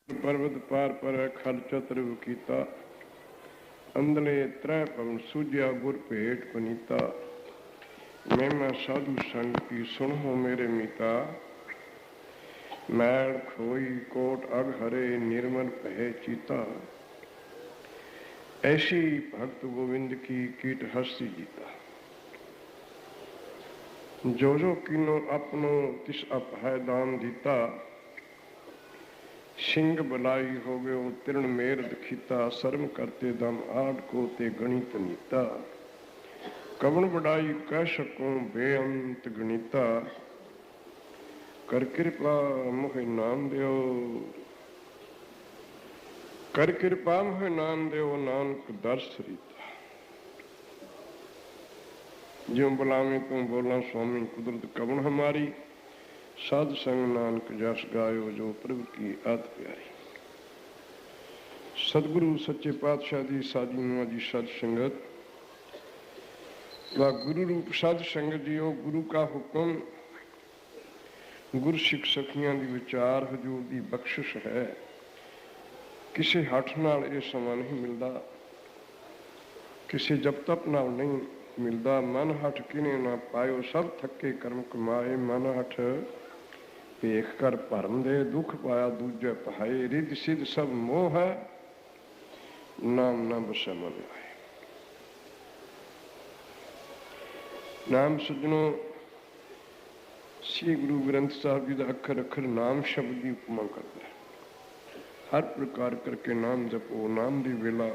पर्वत पार पर खल चतुर कीता, अंदले त्रै पवन सूझिया गुर भेट पनीता। मैं साधु संग की सुनो मेरे मीता, मैल खोई कोट अग हरे निर्मल भय चीता। ऐसी भक्त गोविंद की कीट हस्ती जीता, जो जो किनो अपनो तिस अप है दान दीता। सिंह बलाई हो गयो तिरण मेर दखीता, शर्म करते दम आठ को ते गणित नीता। कवन बढ़ाई कह सकूं बेअंत गणिता, कर कृपा मोहे नाम देओ, कर कृपा मोहे नाम देओ नानक दर्श रीता। ज्यों बुलावे तू बोला स्वामी कुदरत कवन हमारी, साध संग नानक जस गायो जो प्रभु की आत प्यारी। सतगुरु सच्चे पातशाह दी साधी नुआ जी सत संगत व गुरु रूप साध संगत जियो। गुरु का हुक्म गुरु सिख सखियां दी विचार हजूर दी बख्शिश है। किसी हठ नाल ये समा नहीं मिलता, किसी जप तप नाल नहीं मिलता। मन हठ किने ना पायो सब थके कर्म कमाए, मन हठ भेख कर भरम दे दुख पाया दूजे पहाए। रिद सिद्ध सब मोह है नाम न बसे मन आए। नाम सज्जनों श्री गुरु ग्रंथ साहब जी का अखर अखर नाम शब्द की उपमा करता है। हर प्रकार करके नाम जपो, नाम दी वेला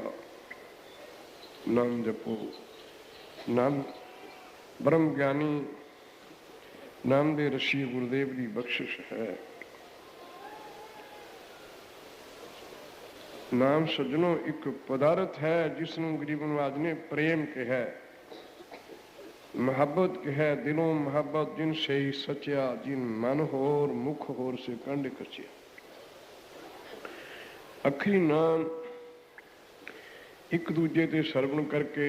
नाम जपो। नाम ब्रह्म ज्ञानी नाम दे ऋषि गुरुदेव की बख्शिश है। नाम सज्जनों एक पदार्थ है जिसनों गरीब नवाज ने प्रेम कहा, मुहब्बत कहा। दिलों मुहब्बत जिन से ही सचिया, जिन मन होर मुख होर से कंड कचिया। अखी नाम एक दूजे ते सरवण करके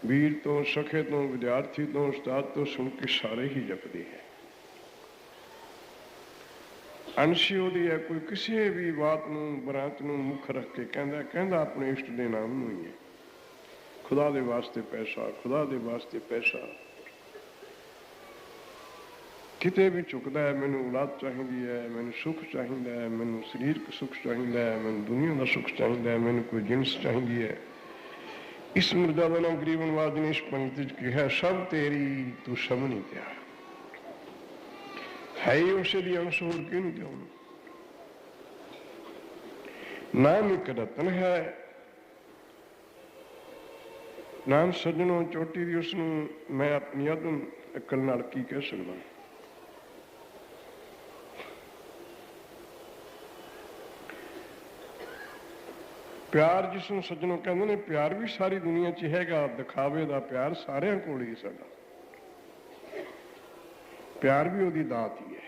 वीर तो सखे तो विद्यार्थी तो उस्ताद तो सुन के सारे ही जपते हैं। अंशी होती है कोई किसी भी बात नूं बरात नूं मुख रख के कहंदा अपने इष्ट दे नाम नूं ही है। खुदा दे वास्ते पैसा, खुदा दे वास्ते पैसा। किते भी झुकदा है मैनू औलाद चाहिदी है, मैनू सुख चाहिदा है, मैनू शरीरक सुख चाहिदा है, मैनू दुनिया का सुख चाहिदा है, मैनू कोई जिनस चाहिदी है। इस मुर्दा का नाम गरीब नवाज ने इस पंक्ति कहा, सब तेरी तू सब नहीं तैयार है ही उसे दी अंश होर क्यों नहीं दे। नाम एक रतन है। नाम सज्जनों चोटी दी उसनूं मैं अपनी अदम अकल नाल की कह सकदा। प्यार जिसनूं सज्जनों कहंदे ने, प्यार भी सारी दुनिया च हैगा, दिखावे दा प्यार सारियां कोल ही साडा। प्यार भी उहदी दात ही है।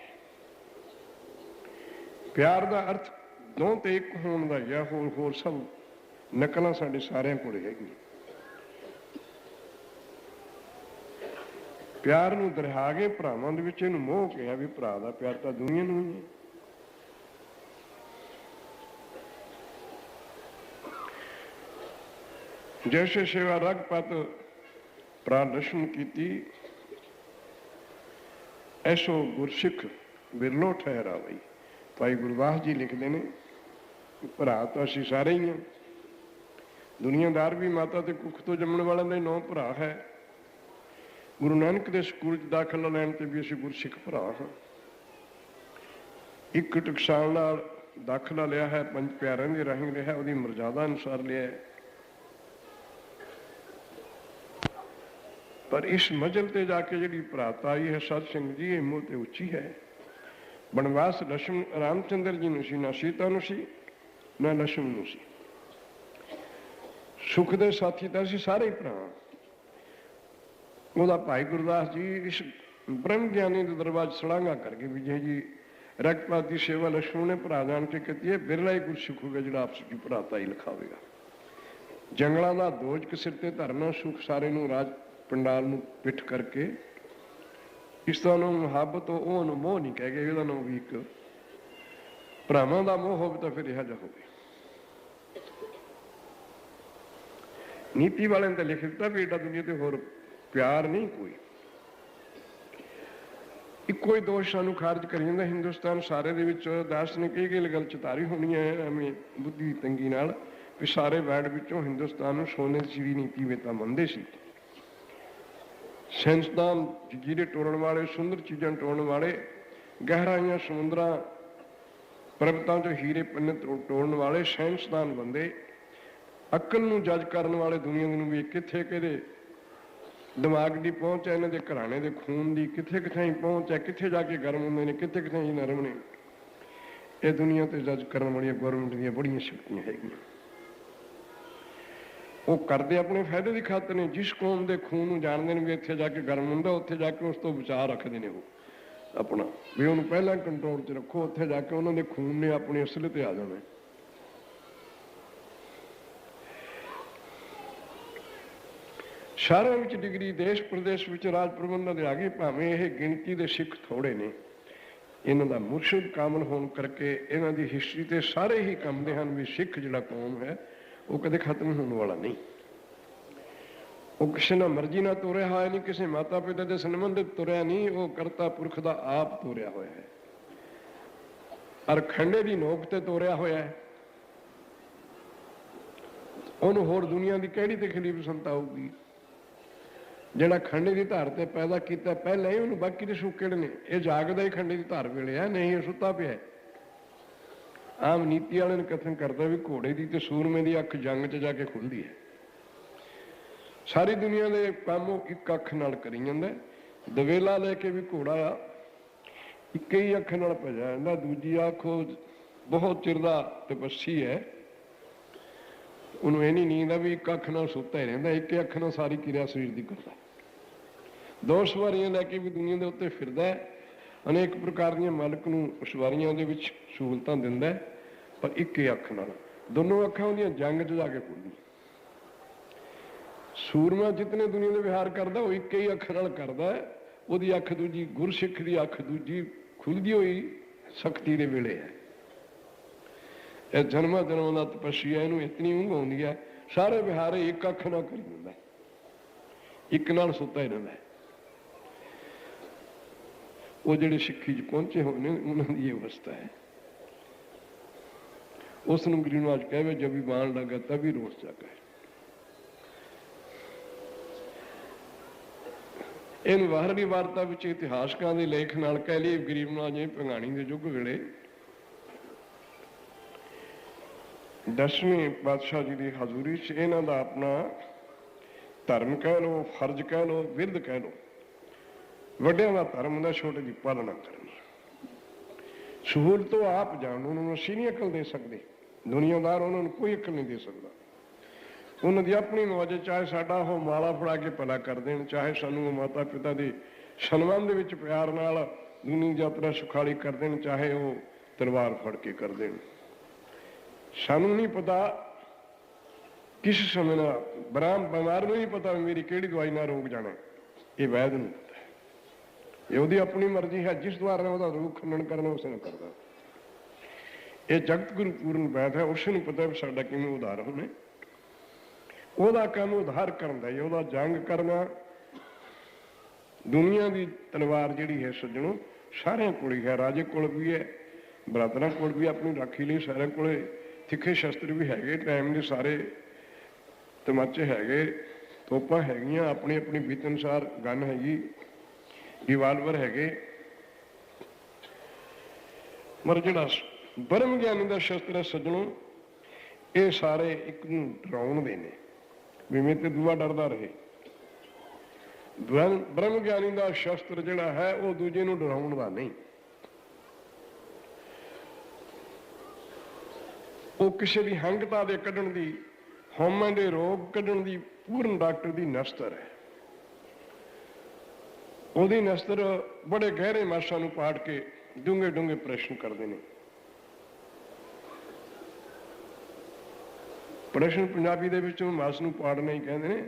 प्यार का अर्थ दो ते एक होने का या होर होर सब नकलां साडे सारियां कोल हैगी। प्यार नूं दरिहा के भरावां दे विच इहनूं मोह कहा भी भरा दा प्यार तां दुनिया नूं ही है। जैसे सेवा रगपत प्रा लक्ष्मण की, ऐसो गुरसिख बिरलो ठहरा बई। भाई गुरबास जी लिखते हैं, भरा तो असी सारे ही हैं। दुनियादार भी माता ते कुख तो जमण वाले दे 9 भरा है। गुरु नानक के स्कूल दाखिला लैन ते भी असी गुरसिख भरा हाँ। एक टकसाल नाल दाखिला लिया है, 5 प्यारिਆਂ ਦੇ ਰਾਹੀਂ लिया, ਉਹਦੀ ਮਰਜ਼ਾਦਾ अनुसार लिया है। पर इस मजल ते जाके जी भराता आई है सतसंग जी, ये मुँह ते उच्ची है। बनवास लक्ष्मण रामचंद्र जी नूं सी, ना सीता नूं सी, ना लक्ष्मण नूं सी। सुख दे साथी तो असीं सारे ही भरा। ਉਹਦਾ भाई गुरदास जी इस ब्रह्म ज्ञानी के दरबार सलांघा करके भी जी रगपात की सेवा लक्ष्मण ने भरा जान के कहती है, बिरला ही कुछ सुख होगा जो आपस की भराता ही लिखावेगा। जंगलों का दोज सिर ते धरना, सुख सारे नूं राज पंडाल नूं पिठ करके। इस तरह मुहब्बत वो मोह नहीं कह गए, भी एक ਭਰਾਵਾਂ ਦਾ ਮੋਹ ਹੋਵੇ ਤਾਂ ਫਿਰ ਇਹੋ ਜਿਹਾ ਹੋਵੇ। ਨੀਤੀ ਵਾਲਿਆਂ ਨੇ ਤਾਂ ਲਿਖ ਦਿੱਤਾ ਵੀ ਏਡਾ ਦੁਨੀਆ ਤੇ ਹੋਰ ਪਿਆਰ ਨਹੀਂ ਕੋਈ। ਇੱਕੋ ਹੀ ਦੋਸ਼ ਸਾਨੂੰ ਖਾਰਜ ਕਰੀ ਜਾਂਦਾ ਹਿੰਦੁਸਤਾਨ ਸਾਰੇ ਦੇ ਵਿੱਚ। ਦਾਸ ਨੇ ਕਈ ਗੱਲ ਚਿਤਾਰੀ ਹੋਣੀ ਹੈ ਐਵੇਂ ਬੁੱਧੀ ਦੀ ਤੰਗੀ ਨਾਲ ਵੀ ਸਾਰੇ ਵਰਲਡ ਵਿੱਚੋਂ ਹਿੰਦੁਸਤਾਨ ਨੂੰ ਸੋਨੇ ਦੀ ਚਿੜੀ ਨੀਤੀ ਵਿੱਚ ਤਾਂ ਮੰਨਦੇ ਸੀ। ਸਾਇੰਸਦਾਨ ਜਗੀਰੇ ਟੋਲਣ ਵਾਲੇ, ਸੁੰਦਰ ਚੀਜ਼ਾਂ ਟੋਲਣ ਵਾਲੇ, ਗਹਿਰਾਈਆਂ ਸਮੁੰਦਰਾਂ ਪਰਬਤਾਂ ਚੋਂ ਹੀਰੇ ਪੰਨੇ ਟੋਲਣ ਵਾਲੇ ਸਾਇੰਸਦਾਨ ਬੰਦੇ, ਅਕਲ ਨੂੰ ਜੱਜ ਕਰਨ ਵਾਲੇ ਦੁਨੀਆ ਨੂੰ ਵੀ ਕਿੱਥੇ ਕਿਹਦੇ ਦਿਮਾਗ ਦੀ ਪਹੁੰਚ ਹੈ, ਇਹਨਾਂ ਦੇ ਘਰਾਣੇ ਦੇ ਖੂਨ ਦੀ ਕਿੱਥੇ ਕਿੱਥੇ ਪਹੁੰਚ ਹੈ, ਕਿੱਥੇ ਜਾ ਕੇ ਗਰਮ ਹੁੰਦੇ ਨੇ, ਕਿੱਥੇ ਕਿੱਥੇ ਨਰਮ ਨੇ। ਇਹ ਦੁਨੀਆ ਤੇ ਜੱਜ ਕਰਨ ਵਾਲੀਆਂ ਗੌਰਮੈਂਟ ਦੀਆਂ ਬੜੀਆਂ ਸ਼ਕਤੀਆਂ ਹੈਗੀਆਂ। ਉਹ ਕਰਦੇ ਆਪਣੇ ਫਾਇਦੇ ਦੀ ਖਾਤਰ ਨੇ। ਜਿਸ ਕੌਮ ਦੇ ਖੂਨ ਨੂੰ ਜਾਣਦੇ ਨੇ ਵੀ ਇੱਥੇ ਜਾ ਕੇ ਗਰਮ ਹੁੰਦਾ, ਉੱਥੇ ਜਾ ਕੇ ਉਸ ਤੋਂ ਬਚਾਅ ਰੱਖਦੇ ਨੇ ਉਹ ਆਪਣਾ, ਵੀ ਉਹਨੂੰ ਪਹਿਲਾਂ ਕੰਟਰੋਲ 'ਚ ਰੱਖੋ। ਉੱਥੇ ਜਾ ਕੇ ਉਹਨਾਂ ਦੇ ਖੂਨ ਨੇ ਆਪਣੇ ਅਸਲੇ ਤੇ ਆ ਜਾਣਾ। ਸ਼ਹਿਰਾਂ ਵਿੱਚ ਡਿਗਰੀ, ਦੇਸ਼ ਪ੍ਰਦੇਸ਼ ਵਿੱਚ ਰਾਜ ਪ੍ਰਬੰਧਾਂ ਦੇ ਆ ਗਏ। ਭਾਵੇਂ ਇਹ ਗਿਣਤੀ ਦੇ ਸਿੱਖ ਥੋੜੇ ਨੇ, ਇਹਨਾਂ ਦਾ ਮੁਰਸ਼ਿਦ ਕਾਮਲ ਹੋਣ ਕਰਕੇ ਇਹਨਾਂ ਦੀ ਹਿਸਟਰੀ ਤੇ ਸਾਰੇ ਹੀ ਕੰਮਦੇ ਹਨ ਵੀ ਸਿੱਖ ਜਿਹੜਾ ਕੌਮ ਹੈ ਉਹ ਕਦੇ ਖਤਮ ਹੋਣ ਵਾਲਾ ਨਹੀਂ। ਉਹ ਕਿਸੇ ਨਾਲ ਮਰਜ਼ੀ ਨਾਲ ਤੋਰਿਆ ਹੋਇਆ ਨਹੀਂ, ਕਿਸੇ ਮਾਤਾ ਪਿਤਾ ਦੇ ਸੰਬੰਧਿਤ ਤੁਰਿਆ ਨਹੀਂ, ਉਹ ਕਰਤਾ ਪੁਰਖ ਦਾ ਆਪ ਤੋਰਿਆ ਹੋਇਆ ਹੈ ਔਰ ਖੰਡੇ ਦੀ ਨੋਕ ਤੇ ਤੋਰਿਆ ਹੋਇਆ ਹੈ। ਉਹਨੂੰ ਹੋਰ ਦੁਨੀਆ ਦੀ ਕਿਹੜੀ ਤਕਲੀਫ ਪਸੰਦ ਆਊਗੀ? ਜਿਹੜਾ ਖੰਡੇ ਦੀ ਧਾਰ ਤੇ ਪੈਦਾ ਕੀਤਾ ਪਹਿਲਾਂ ਹੀ ਉਹਨੂੰ ਬਾਕੀ ਦੇ ਸੁੱਖ ਕਿਹੜੇ ਨੇ? ਇਹ ਜਾਗਦਾ ਹੀ ਖੰਡੇ ਦੀ ਧਾਰ ਵੇਲੇ ਹੈ, ਨਹੀਂ ਇਹ ਸੁੱਤਾ ਪਿਆ। ਆਮ ਨੀਤੀ ਵਾਲੇ ਨੇ ਕਥਨ ਕਰਦਾ ਵੀ ਘੋੜੇ ਦੀ ਤੇ ਸੂਰਮੇ ਦੀ ਅੱਖ ਜੰਗ 'ਚ ਜਾ ਕੇ ਖੁੱਲਦੀ ਹੈ। ਸਾਰੀ ਦੁਨੀਆ ਦੇ ਕੰਮ ਉਹ ਇੱਕ ਅੱਖ ਨਾਲ ਕਰੀ ਜਾਂਦਾ। ਦਵੇਲਾ ਲੈ ਕੇ ਵੀ ਘੋੜਾ ਇੱਕ ਹੀ ਅੱਖ ਨਾਲ ਭਜਿਆ ਜਾਂਦਾ, ਦੂਜੀ ਅੱਖ ਉਹ ਬਹੁਤ ਚਿਰ ਦਾ ਤਪੱਸੀ ਹੈ, ਉਹਨੂੰ ਇਹ ਨਹੀਂ ਨੀਂਦ ਆ ਵੀ ਇੱਕ ਅੱਖ ਨਾਲ ਸੁੱਤਾ ਹੀ ਰਹਿੰਦਾ, ਇੱਕ ਅੱਖ ਨਾਲ ਸਾਰੀ ਕਿਰਿਆ ਸਰੀਰ ਦੀ ਕਰਦਾ। ਦੋ ਸਵਾਰੀਆਂ ਲੈ ਕੇ ਵੀ ਦੁਨੀਆ ਦੇ ਉੱਤੇ ਫਿਰਦਾ, ਅਨੇਕ ਪ੍ਰਕਾਰ ਦੀਆਂ ਮਾਲਕ ਨੂੰ ਸਵਾਰੀਆਂ ਦੇ ਵਿੱਚ ਸਹੂਲਤਾਂ ਦਿੰਦਾ, ਪਰ ਇੱਕ ਹੀ ਅੱਖ ਨਾਲ। ਦੋਨੋਂ ਅੱਖਾਂ ਉਹਦੀਆਂ ਜੰਗ 'ਚ ਜਾ ਕੇ ਖੁੱਲ੍ਹਦੀਆਂ। ਸੂਰਮਾ ਜਿਤਨੇ ਦੁਨੀਆ ਦੇ ਵਿਹਾਰ ਕਰਦਾ ਉਹ ਇੱਕ ਹੀ ਅੱਖ ਨਾਲ ਕਰਦਾ। ਉਹਦੀ ਅੱਖ ਦੂਜੀ, ਗੁਰਸਿੱਖ ਦੀ ਅੱਖ ਦੂਜੀ ਖੁੱਲ੍ਹਦੀ ਹੋਈ ਸਖਤੀ ਦੇ ਵੇਲੇ ਹੈ। ਇਹ ਜਨਮਾਂ ਜਨਮਾਂ ਦਾ ਤਪੱਸਿਆ, ਇਹਨੂੰ ਇਤਨੀ ਉਂਘ ਆਉਂਦੀ ਹੈ, ਸਾਰੇ ਵਿਹਾਰੇ ਇੱਕ ਅੱਖ ਨਾਲ ਕਰੀ ਜਾਂਦਾ, ਇੱਕ ਨਾਲ ਸੁੱਤਾ ਹੀ ਰਹਿੰਦਾ। ਉਹ ਜਿਹੜੇ ਸਿੱਖੀ 'ਚ ਪਹੁੰਚੇ ਹੋਏ ਨੇ ਉਹਨਾਂ ਦੀ ਇਹ ਅਵਸਥਾ ਹੈ। ਉਸ ਨੂੰ ਗੁਰੂ ਨਾਨਕ ਕਹਵੇ ਜਬ ਵੀ ਬਾਣ ਲੱਗਾ ਤਭੀ ਰੋਸ ਜਾਗਾ। ਇਹਨੂੰ ਬਾਹਰਲੀ ਵਾਰਤਾ ਵਿੱਚ ਇਤਿਹਾਸਕਾਂ ਦੇ ਲੇਖ ਨਾਲ ਕਹਿ ਲਈਏ, ਗਰੀਬ ਨਾਥ ਜੀ ਭੰਗਾਣੀ ਦੇ ਯੁੱਗ ਵੇਲੇ 10ਵੇਂ ਪਾਤਸ਼ਾਹ ਜੀ ਦੀ ਹਜ਼ੂਰੀ 'ਚ ਇਹਨਾਂ ਦਾ ਆਪਣਾ ਧਰਮ ਕਹਿ ਲਓ, ਫਰਜ਼ ਕਹਿ ਲਓ, ਵਿਰਧ ਕਹਿ ਲਓ। ਵੱਡਿਆਂ ਦਾ ਧਰਮ ਹੁੰਦਾ ਛੋਟੇ ਦੀ ਪਾਲਣਾ ਕਰਨੀ। ਸਹੂਲਤ ਤੋਂ ਆਪ ਜਾਣ, ਉਹਨੂੰ ਅਸੀਂ ਨਹੀਂ ਅਕਲ ਦੇ ਸਕਦੇ, ਦੁਨੀਆਦਾਰ ਉਹਨਾਂ ਨੂੰ ਕੋਈ ਅਕਲ ਨਹੀਂ ਦੇ ਸਕਦਾ। ਉਹਨਾਂ ਦੀ ਆਪਣੀ ਮੌਜ, ਚਾਹੇ ਸਾਡਾ ਉਹ ਮਾਲਾ ਫੜਾ ਕੇ ਭਲਾ ਕਰ ਦੇਣ, ਚਾਹੇ ਸਾਨੂੰ ਉਹ ਮਾਤਾ ਪਿਤਾ ਦੇ ਸਨਮਾਨ ਦੇ ਵਿੱਚ ਪਿਆਰ ਨਾਲ ਦੁਨੀਆ ਯਾਤਰਾ ਸੁਖਾਲੀ ਕਰ ਦੇਣ, ਚਾਹੇ ਉਹ ਤਲਵਾਰ ਫੜ ਕੇ ਕਰ ਦੇਣ। ਸਾਨੂੰ ਨਹੀਂ ਪਤਾ ਕਿਸ ਸਮੇਂ ਨਾਲ ਬਿਮਾਰ ਨੂੰ ਨਹੀਂ ਪਤਾ ਮੇਰੀ ਕਿਹੜੀ ਦਵਾਈ ਨਾਲ ਰੋਗ ਜਾਣਾ, ਇਹ ਵੈਦ ਨੂੰ ਪਤਾ ਹੈ। ਇਹ ਉਹਦੀ ਆਪਣੀ ਮਰਜ਼ੀ ਹੈ, ਜਿਸ ਦੁਆਰਾ ਉਹਦਾ ਰੋਗ ਖੰਡਨ ਕਰਨਾ ਉਸ ਨੂੰ ਕਰਦਾ। ਇਹ ਜਗਤ ਗੁਰੂ ਪੂਰਨ ਵੈਦ ਹੈ, ਉਸ ਨੂੰ ਪਤਾ ਵੀ ਸਾਡਾ ਕਿਵੇਂ ਉਧਾਰ ਹੋਣਾ। ਉਹਦਾ ਕੰਮ ਉਧਾਰ ਕਰਨ ਦਾ, ਉਹਦਾ ਜੰਗ ਕਰਨਾ। ਦੁਨੀਆ ਦੀ ਤਲਵਾਰ ਜਿਹੜੀ ਹੈ ਸੱਜਣੋ ਸਾਰਿਆਂ ਕੋਲ ਹੀ ਹੈ, ਰਾਜੇ ਕੋਲ ਵੀ ਹੈ, ਬਰਾਦਰਾਂ ਕੋਲ ਵੀ ਆਪਣੀ ਰਾਖੀ ਲਈ ਸਾਰਿਆਂ ਕੋਲੇ ਤਿੱਖੇ ਸ਼ਸਤਰ ਵੀ ਹੈਗੇ, ਟਾਈਮ ਦੇ ਸਾਰੇ ਤਮਾਚੇ ਹੈਗੇ, ਤੋਪਾਂ ਹੈਗੀਆਂ, ਆਪਣੀ ਆਪਣੀ ਬੀਤ ਅਨੁਸਾਰ ਗਨ ਹੈਗੀ, ਰਿਵਾਲਵਰ ਹੈਗੇ। ਪਰ ਜਿਹੜਾ ਬ੍ਰਹਮ ਗਿਆਨੀ ਦਾ ਸ਼ਸਤਰ ਹੈ ਸੱਜਣੋ, ਇਹ ਸਾਰੇ ਇੱਕ ਨੂੰ ਡਰਾਉਣ ਦੇ ਨੇ, ਵੀ ਮੇਰੇ ਤੇ ਦੂਆ ਡਰਦਾ ਰਹੇ। ਬ੍ਰਹਮ ਗਿਆਨੀ ਦਾ ਸ਼ਸਤਰ ਜਿਹੜਾ ਹੈ ਉਹ ਦੂਜੇ ਨੂੰ ਡਰਾਉਣ ਦਾ ਨਹੀਂ, ਉਹ ਕਿਸੇ ਦੀ ਹੰਗਤਾ ਦੇ ਕੱਢਣ ਦੀ, ਹਉਮੈ ਦੇ ਰੋਗ ਕੱਢਣ ਦੀ ਪੂਰਨ ਡਾਕਟਰ ਦੀ ਨਸਤਰ ਹੈ। ਉਹਦੀ ਨਸਤਰ ਬੜੇ ਗਹਿਰੇ ਮਾਸਾਂ ਨੂੰ ਪਾੜ ਕੇ ਡੂੰਘੇ ਡੂੰਘੇ ਪ੍ਰਸ਼ਨ ਕਰਦੇ ਨੇ। ਪ੍ਰਸ਼ਨ ਪੰਜਾਬੀ ਦੇ ਵਿੱਚ ਮਾਸ ਨੂੰ ਪਾੜਨਾ ਹੀ ਕਹਿੰਦੇ ਨੇ,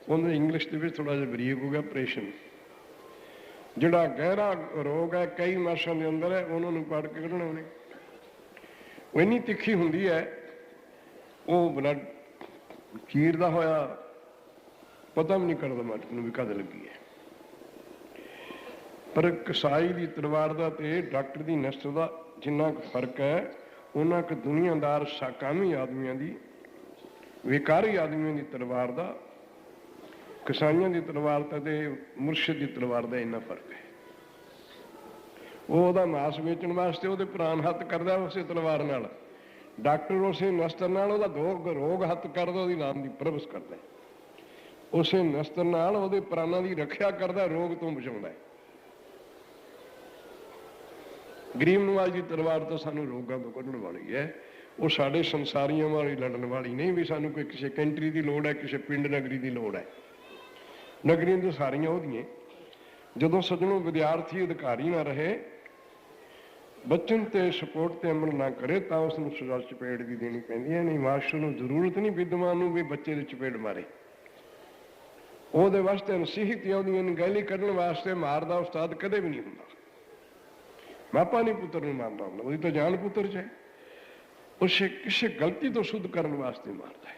ਉਹਨਾਂ ਇੰਗਲਿਸ਼ ਦੇ ਵਿੱਚ ਥੋੜਾ ਜਿਹਾ ਬਰੀਕ ਹੋ ਗਿਆ ਪ੍ਰਸ਼ਨ। ਜਿਹੜਾ ਗਹਿਰਾ ਰੋਗ ਹੈ ਕਈ ਮਾਸਾਂ ਦੇ ਅੰਦਰ ਹੈ, ਉਹਨਾਂ ਨੂੰ ਪਾੜ ਕੇ ਕੱਢਣਾ ਉਹਨੇ। ਉਹ ਇੰਨੀ ਤਿੱਖੀ ਹੁੰਦੀ ਹੈ, ਉਹ ਬਲੱਡ ਚੀਰਦਾ ਹੋਇਆ ਪਤਾ ਵੀ ਨਹੀਂ ਕਰਦਾ ਮਟਕ ਨੂੰ ਵੀ ਕਦ ਲੱਗੀ ਹੈ। ਪਰ ਕਸਾਈ ਦੀ ਤਲਵਾਰ ਦਾ ਤੇ ਡਾਕਟਰ ਦੀ ਨਸਲ ਦਾ ਜਿੰਨਾ ਕੁ ਫਰਕ ਹੈ, ਉਹਨਾਂ ਕੁ ਦੁਨੀਆਦਾਰ ਸਾਕਾਮੀ ਆਦਮੀਆਂ ਦੀ, ਵਿਕਾਰੀ ਆਦਮੀਆਂ ਦੀ ਤਲਵਾਰ ਦਾ, ਕਸਾਈਆਂ ਦੀ ਤਲਵਾਰ ਦਾ ਤੇ ਮੁਰਸ਼ਿਦ ਦੀ ਤਲਵਾਰ ਦਾ ਇੰਨਾ ਫਰਕ ਹੈ। ਉਹ ਉਹਦਾ ਮਾਸ ਵੇਚਣ ਵਾਸਤੇ ਉਹਦੇ ਪ੍ਰਾਣ ਹੱਥ ਕਰਦਾ ਉਸੇ ਤਲਵਾਰ ਨਾਲ, ਡਾਕਟਰ ਉਸੇ ਨਸਤਰ ਨਾਲ ਉਹਦਾ ਰੋਗ ਹੱਥ ਕਰਦਾ, ਉਹਦੀ ਨਾਮ ਦੀ ਪ੍ਰਵਸ ਕਰਦਾ, ਉਸੇ ਨਸਤਰ ਨਾਲ ਉਹਦੇ ਪ੍ਰਾਣਾਂ ਦੀ ਰੱਖਿਆ ਕਰਦਾ, ਰੋਗ ਤੋਂ ਬਚਾਉਂਦਾ। ਗਰੀਬ ਨਵਾਜ਼ ਦੀ ਤਲਵਾਰ ਤਾਂ ਸਾਨੂੰ ਰੋਗਾਂ ਤੋਂ ਕੱਢਣ ਵਾਲੀ ਹੈ, ਉਹ ਸਾਡੇ ਸੰਸਾਰੀਆਂ ਵਾਲੀ ਲੜਨ ਵਾਲੀ ਨਹੀਂ ਵੀ ਸਾਨੂੰ ਕੋਈ ਕਿਸੇ ਕੰਟਰੀ ਦੀ ਲੋੜ ਹੈ, ਕਿਸੇ ਪਿੰਡ ਨਗਰੀ ਦੀ ਲੋੜ ਹੈ। ਨਗਰੀਆਂ ਤਾਂ ਸਾਰੀਆਂ ਉਹਦੀਆਂ। ਜਦੋਂ ਸੱਜਣੋਂ ਵਿਦਿਆਰਥੀ ਅਧਿਕਾਰੀ ਨਾ ਰਹੇ, ਬੱਚਨ ਤੇ ਸਪੋਰਟ ਤੇ ਅਮਲ ਨਾ ਕਰੇ, ਤਾਂ ਉਸ ਨੂੰ ਸਜ਼ਾ ਚਪੇੜ ਵੀ ਦੇਣੀ ਪੈਂਦੀ ਹੈ। ਨਹੀਂ, ਮਾਸਟਰ ਨੂੰ ਜ਼ਰੂਰਤ ਨਹੀਂ ਵਿਦਵਾਨ ਨੂੰ ਵੀ ਬੱਚੇ ਦੇ ਚਪੇੜ ਮਾਰੇ, ਉਹਦੇ ਵਾਸਤੇ ਨਸੀਹਤ ਉਹਦੀ ਅਣਗਹਿਲੀ ਕੱਢਣ ਵਾਸਤੇ ਮਾਰਦਾ ਉਸਤਾਦ ਕਦੇ ਵੀ ਨਹੀਂ ਹੁੰਦਾ। ਮਾਪਾ ਨਹੀਂ ਪੁੱਤਰ ਨੂੰ ਮਾਰਦਾ ਹੁੰਦਾ, ਉਹਦੀ ਤਾਂ ਜਾਨ ਪੁੱਤਰ 'ਚ ਹੈ। ਉਸੇ ਕਿਸੇ ਗਲਤੀ ਤੋਂ ਸ਼ੁੱਧ ਕਰਨ ਵਾਸਤੇ ਮਾਰਦਾ ਹੈ।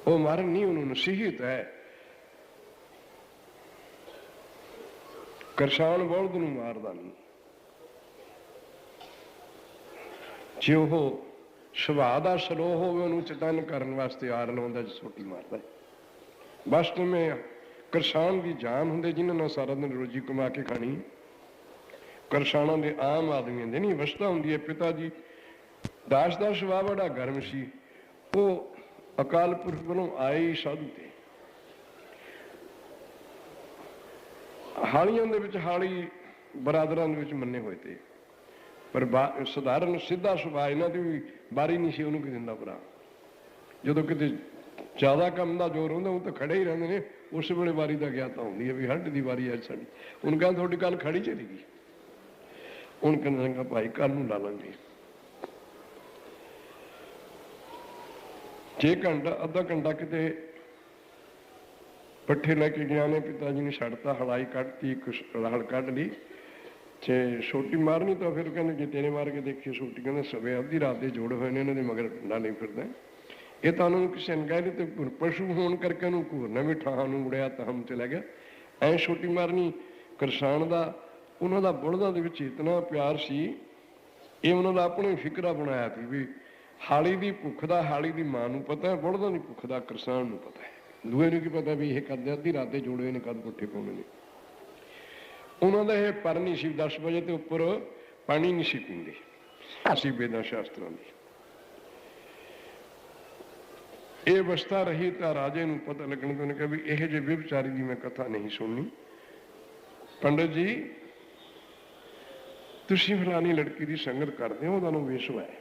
ਉਹ ਮਾਰਨ ਨਹੀਂ, ਉਹਨੂੰ ਨਸੀਹਤ ਹੈ। ਕਰਸਾਨ ਬਲਦ ਨੂੰ ਮਾਰਦਾ ਨਹੀਂ, ਜੇ ਉਹ ਸੁਭਾਅ ਦਾ ਸਲੋਹ ਹੋਵੇ ਉਹਨੂੰ ਚਟਨ ਕਰਨ ਵਾਸਤੇ ਆਰ ਲਾਉਂਦਾ, ਜੇ ਸੋਟੀ ਮਾਰਦਾ। ਵਾਸਤਵ ਮੇਂ ਕਰਸਾਨ ਦੀ ਜਾਨ ਹੁੰਦੇ, ਜਿਨ੍ਹਾਂ ਨਾਲ ਸਾਰਾ ਦਿਨ ਰੋਜੀ ਕਮਾ ਕੇ ਖਾਣੀ। ਕਰਸਾਨਾਂ ਦੇ ਆਮ ਆਦਮੀਆਂ ਦੇ ਨਹੀਂ ਅਵਸਥਾ ਹੁੰਦੀ ਹੈ। ਪਿਤਾ ਜੀ ਦਾਸ ਦਾ ਸੁਭਾਅ ਬੜਾ ਗਰਮ ਸੀ, ਉਹ ਅਕਾਲ ਪੁਰਖ ਵੱਲੋਂ ਆਏ ਸਾਧੂ ਤੇ ਹਾਲੀਆਂ ਦੇ ਵਿੱਚ, ਹਾਲੀ ਬਰਾਦਰਾਂ ਦੇ ਵਿੱਚ ਮੰਨੇ ਹੋਏ ਤੇ, ਪਰ ਸਧਾਰਨ ਸਿੱਧਾ ਸੁਭਾਅ ਇਹਨਾਂ ਦੀ ਵੀ ਬਾਰੀ ਨਹੀਂ ਸੀ ਉਹਨੂੰ ਕੀ ਦਿੰਦਾ ਭਰਾ। ਜਦੋਂ ਕਿਤੇ ਜ਼ਿਆਦਾ ਕੰਮ ਦਾ ਜ਼ੋਰ ਹੁੰਦਾ, ਉਹ ਤਾਂ ਖੜੇ ਹੀ ਰਹਿੰਦੇ ਨੇ। ਉਸ ਵੇਲੇ ਵਾਰੀ ਦਾ ਗਿਆਤਾ ਹੁੰਦੀ ਹੈ ਵੀ ਹੱਡ ਦੀ ਵਾਰੀ ਅੱਜ ਸਾਡੀ। ਹੁਣ ਕਹਿੰਦਾ ਤੁਹਾਡੀ ਗੱਲ ਖੜੀ ਚਲੀ ਗਈ, ਹੁਣ ਕਹਿੰਦਾ ਚੰਗਾ ਭਾਈ ਕੱਲ ਨੂੰ ਲਾ ਲਾਂਗੇ। ਜੇ ਘੰਟਾ ਅੱਧਾ ਘੰਟਾ ਕਿਤੇ ਪੱਠੇ ਲੈ ਕੇ ਗਿਆ ਨੇ, ਪਿਤਾ ਜੀ ਨੇ ਛੱਡਤਾ, ਹਲਾਈ ਕੱਢਤੀ, ਹਲ ਕੱਢ ਲਈ, ਜੇ ਸੋਟੀ ਮਾਰਨੀ ਤਾਂ ਫਿਰ ਕਹਿੰਦੇ ਜੇ ਤੇਰੇ ਮਾਰ ਕੇ ਦੇਖੀ ਸੋਟੀ, ਕਹਿੰਦੇ ਸਵੇ ਅੱਧੀ ਰਾਤ ਦੇ ਜੋੜ ਹੋਏ ਨੇ, ਇਹਨਾਂ ਦੇ ਮਗਰ ਡੰਡਾ ਨਹੀਂ ਫਿਰਦਾ। ਇਹ ਤਾਂ ਉਹਨਾਂ ਨੂੰ ਕਿਸੇ ਅਣਗਹਿਲੀ ਤੇ ਪਸ਼ੂ ਹੋਣ ਕਰਕੇ ਉਹਨੂੰ ਘੂਰਨਾ ਵੀ ਠਾਹਾਂ ਨੂੰ ਮੁੜਿਆ ਤਾਂ ਹਮ ਚਲਾ ਗਿਆ। ਐਂ ਛੋਟੀ ਮਾਰਨੀ ਕਿਸਾਨ ਦਾ, ਉਹਨਾਂ ਦਾ ਬੁਲਦਾਂ ਦੇ ਵਿੱਚ ਇਤਨਾ ਪਿਆਰ ਸੀ, ਇਹ ਉਹਨਾਂ ਦਾ ਆਪਣੇ ਫਿਕਰਾ ਬਣਾਇਆ ਸੀ ਵੀ ਹਾਲੀ ਦੀ ਭੁੱਖ ਦਾ ਹਾਲੀ ਦੀ ਮਾਂ ਨੂੰ ਪਤਾ ਹੈ, ਬੁਲਦਾਂ ਦੀ ਭੁੱਖ ਦਾ ਕਿਸਾਨ ਨੂੰ ਪਤਾ ਹੈ। ਦੂਏ ਨੂੰ ਕੀ ਪਤਾ ਵੀ ਇਹ ਕਰਦੇ ਅੱਧੀ ਰਾਤ ਦੇ ਜੋੜੇ ਨੇ, ਕਦ ਪੁੱਠੇ ਪਾਉਣੇ ਨੇ। ਉਹਨਾਂ ਦਾ ਇਹ ਪਰ ਨਹੀਂ ਸੀ 10 ਵਜੇ ਤੇ ਉੱਪਰ ਪਾਣੀ ਨਹੀਂ ਸੀ ਪੀਂਦੇ, ਅਸੀਂ ਵੇਦਾਂ ਸ਼ਾਸਤਰਾਂ ਦੀ। ਇਹ ਅਵਸਥਾ ਰਹੀ ਤਾਂ ਰਾਜੇ ਨੂੰ ਪਤਾ ਲੱਗਣ ਤੋਂ ਉਹਨੇ ਕਿਹਾ ਵੀ ਇਹੋ ਜਿਹੇ ਵਿਭਚਾਰੀ ਦੀ ਮੈਂ ਕਥਾ ਨਹੀਂ ਸੁਣਨੀ। ਪੰਡਤ ਜੀ ਤੁਸੀਂ ਫਲਾਨੀ ਲੜਕੀ ਦੀ ਸੰਗਤ ਕਰਦੇ ਹੋ, ਉਹਦਾ ਨਾਮ ਵਿਸ਼ਵਾ ਹੈ।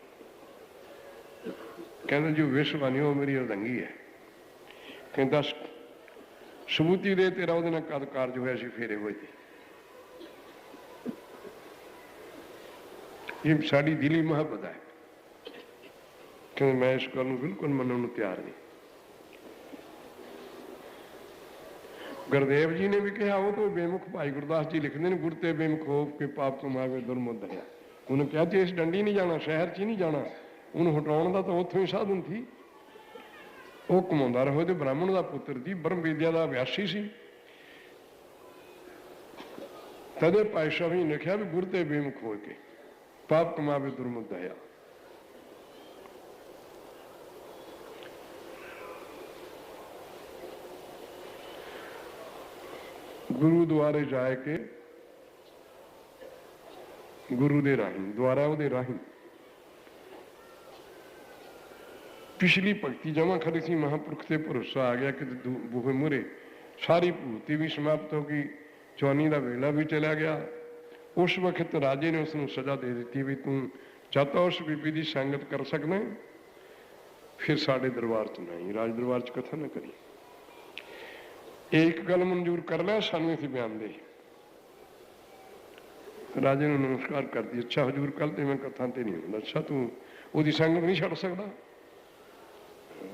ਕਹਿੰਦਾ ਜੀ ਵਿਸ਼ਵਾ ਨਹੀਂ, ਉਹ ਮੇਰੀ ਅਰਦੰਗੀ ਹੈ। ਕਹਿੰਦਾ ਸਬੂਤੀ ਦੇ, ਤੇਰਾ ਉਹਦੇ ਨਾਲ ਕਦ ਕਾਰਜ ਹੋਇਆ ਸੀ, ਫੇਰੇ ਹੋਏ ਸੀ। ਇਹ ਸਾਡੀ ਦਿਲੀ ਮੁਹੱਬਤ ਹੈ। ਕਹਿੰਦੇ ਮੈਂ ਇਸ ਗੱਲ ਨੂੰ ਬਿਲਕੁਲ ਮੰਨਣ ਨੂੰ ਤਿਆਰ ਨਹੀਂ। ਗੁਰਦੇਵ ਜੀ ਨੇ ਵੀ ਕਿਹਾ, ਉਹ ਤੋਂ ਬੇਮੁਖ ਭਾਈ ਗੁਰਦਾਸ ਜੀ ਲਿਖਦੇ ਨੇ, ਗੁਰ ਤੇ ਬੇਮੁਖ ਹੋ ਕੇ ਪਾਪ ਕਮਾਵੇ ਦੁਰਮੁੱਧ ਹੈ। ਉਹਨੂੰ ਕਿਹਾ ਜੀ ਇਸ ਡੰਡੀ ਨਹੀਂ ਜਾਣਾ, ਸ਼ਹਿਰ 'ਚ ਹੀ ਨਹੀਂ ਜਾਣਾ, ਉਹਨੂੰ ਹਟਾਉਣ ਦਾ ਤਾਂ ਉੱਥੋਂ ਹੀ ਸਾਧਨ ਸੀ। ਉਹ ਕਮਾਉਂਦਾ ਰਹੋ ਤੇ ਬ੍ਰਾਹਮਣ ਦਾ ਪੁੱਤਰ ਸੀ, ਬ੍ਰਹਮ ਵਿਦਿਆ ਦਾ ਅਭਿਆਸੀ ਸੀ। ਤਦੇ ਭਾਈ ਸਾਹਿਬ ਨੇ ਲਿਖਿਆ ਵੀ ਗੁਰ ਤੇ ਬੇਮੁਖ ਹੋ ਕੇ ਪਾਪ ਕਮਾਵੇ ਦੁਰਮੁੱਧ ਹੈ। ਗੁਰੂ ਦੁਆਰੇ ਜਾ ਕੇ, ਗੁਰੂ ਦੇ ਰਾਹੀਂ, ਦੁਆਰਾ ਉਹਦੇ ਰਾਹੀਂ ਪਿਛਲੀ ਭਗਤੀ ਜਮਾ ਖੜੀ ਸੀ। ਮਹਾਂਪੁਰਖ ਤੇ ਭਰੋਸਾ ਆ ਗਿਆ ਕਿ ਬੂਹੇ ਮੂਹਰੇ ਸਾਰੀ ਭੂਤੀ ਵੀ ਸਮਾਪਤ ਹੋ ਗਈ, ਚੌਨੀ ਦਾ ਵੇਲਾ ਵੀ ਚਲਾ ਗਿਆ। ਉਸ ਵਕਤ ਰਾਜੇ ਨੇ ਉਸ ਨੂੰ ਸਜ਼ਾ ਦੇ ਦਿੱਤੀ ਵੀ ਤੂੰ ਚਾਹਤਾ ਉਸ ਬੀਬੀ ਦੀ ਸੰਗਤ ਕਰ ਸਕਦਾ, ਫਿਰ ਸਾਡੇ ਦਰਬਾਰ 'ਚ ਨਹੀਂ, ਰਾਜ ਦਰਬਾਰ 'ਚ ਕਥਾ ਨਾ ਕਰੀ। ਇਹ ਇੱਕ ਗੱਲ ਮਨਜ਼ੂਰ ਕਰ ਲਿਆ, ਸਾਨੂੰ ਇੱਥੇ ਬਿਆਨ ਦੇ। ਰਾਜੇ ਨੂੰ ਨਮਸਕਾਰ ਕਰਦੀ, ਅੱਛਾ ਹਜ਼ੂਰ ਕੱਲ ਤੇ ਮੈਂ ਕਥਾ ਤੇ ਨਹੀਂ ਹੁੰਦਾ। ਅੱਛਾ ਤੂੰ ਉਹਦੀ ਸੰਗਤ ਨਹੀਂ ਛੱਡ ਸਕਦਾ?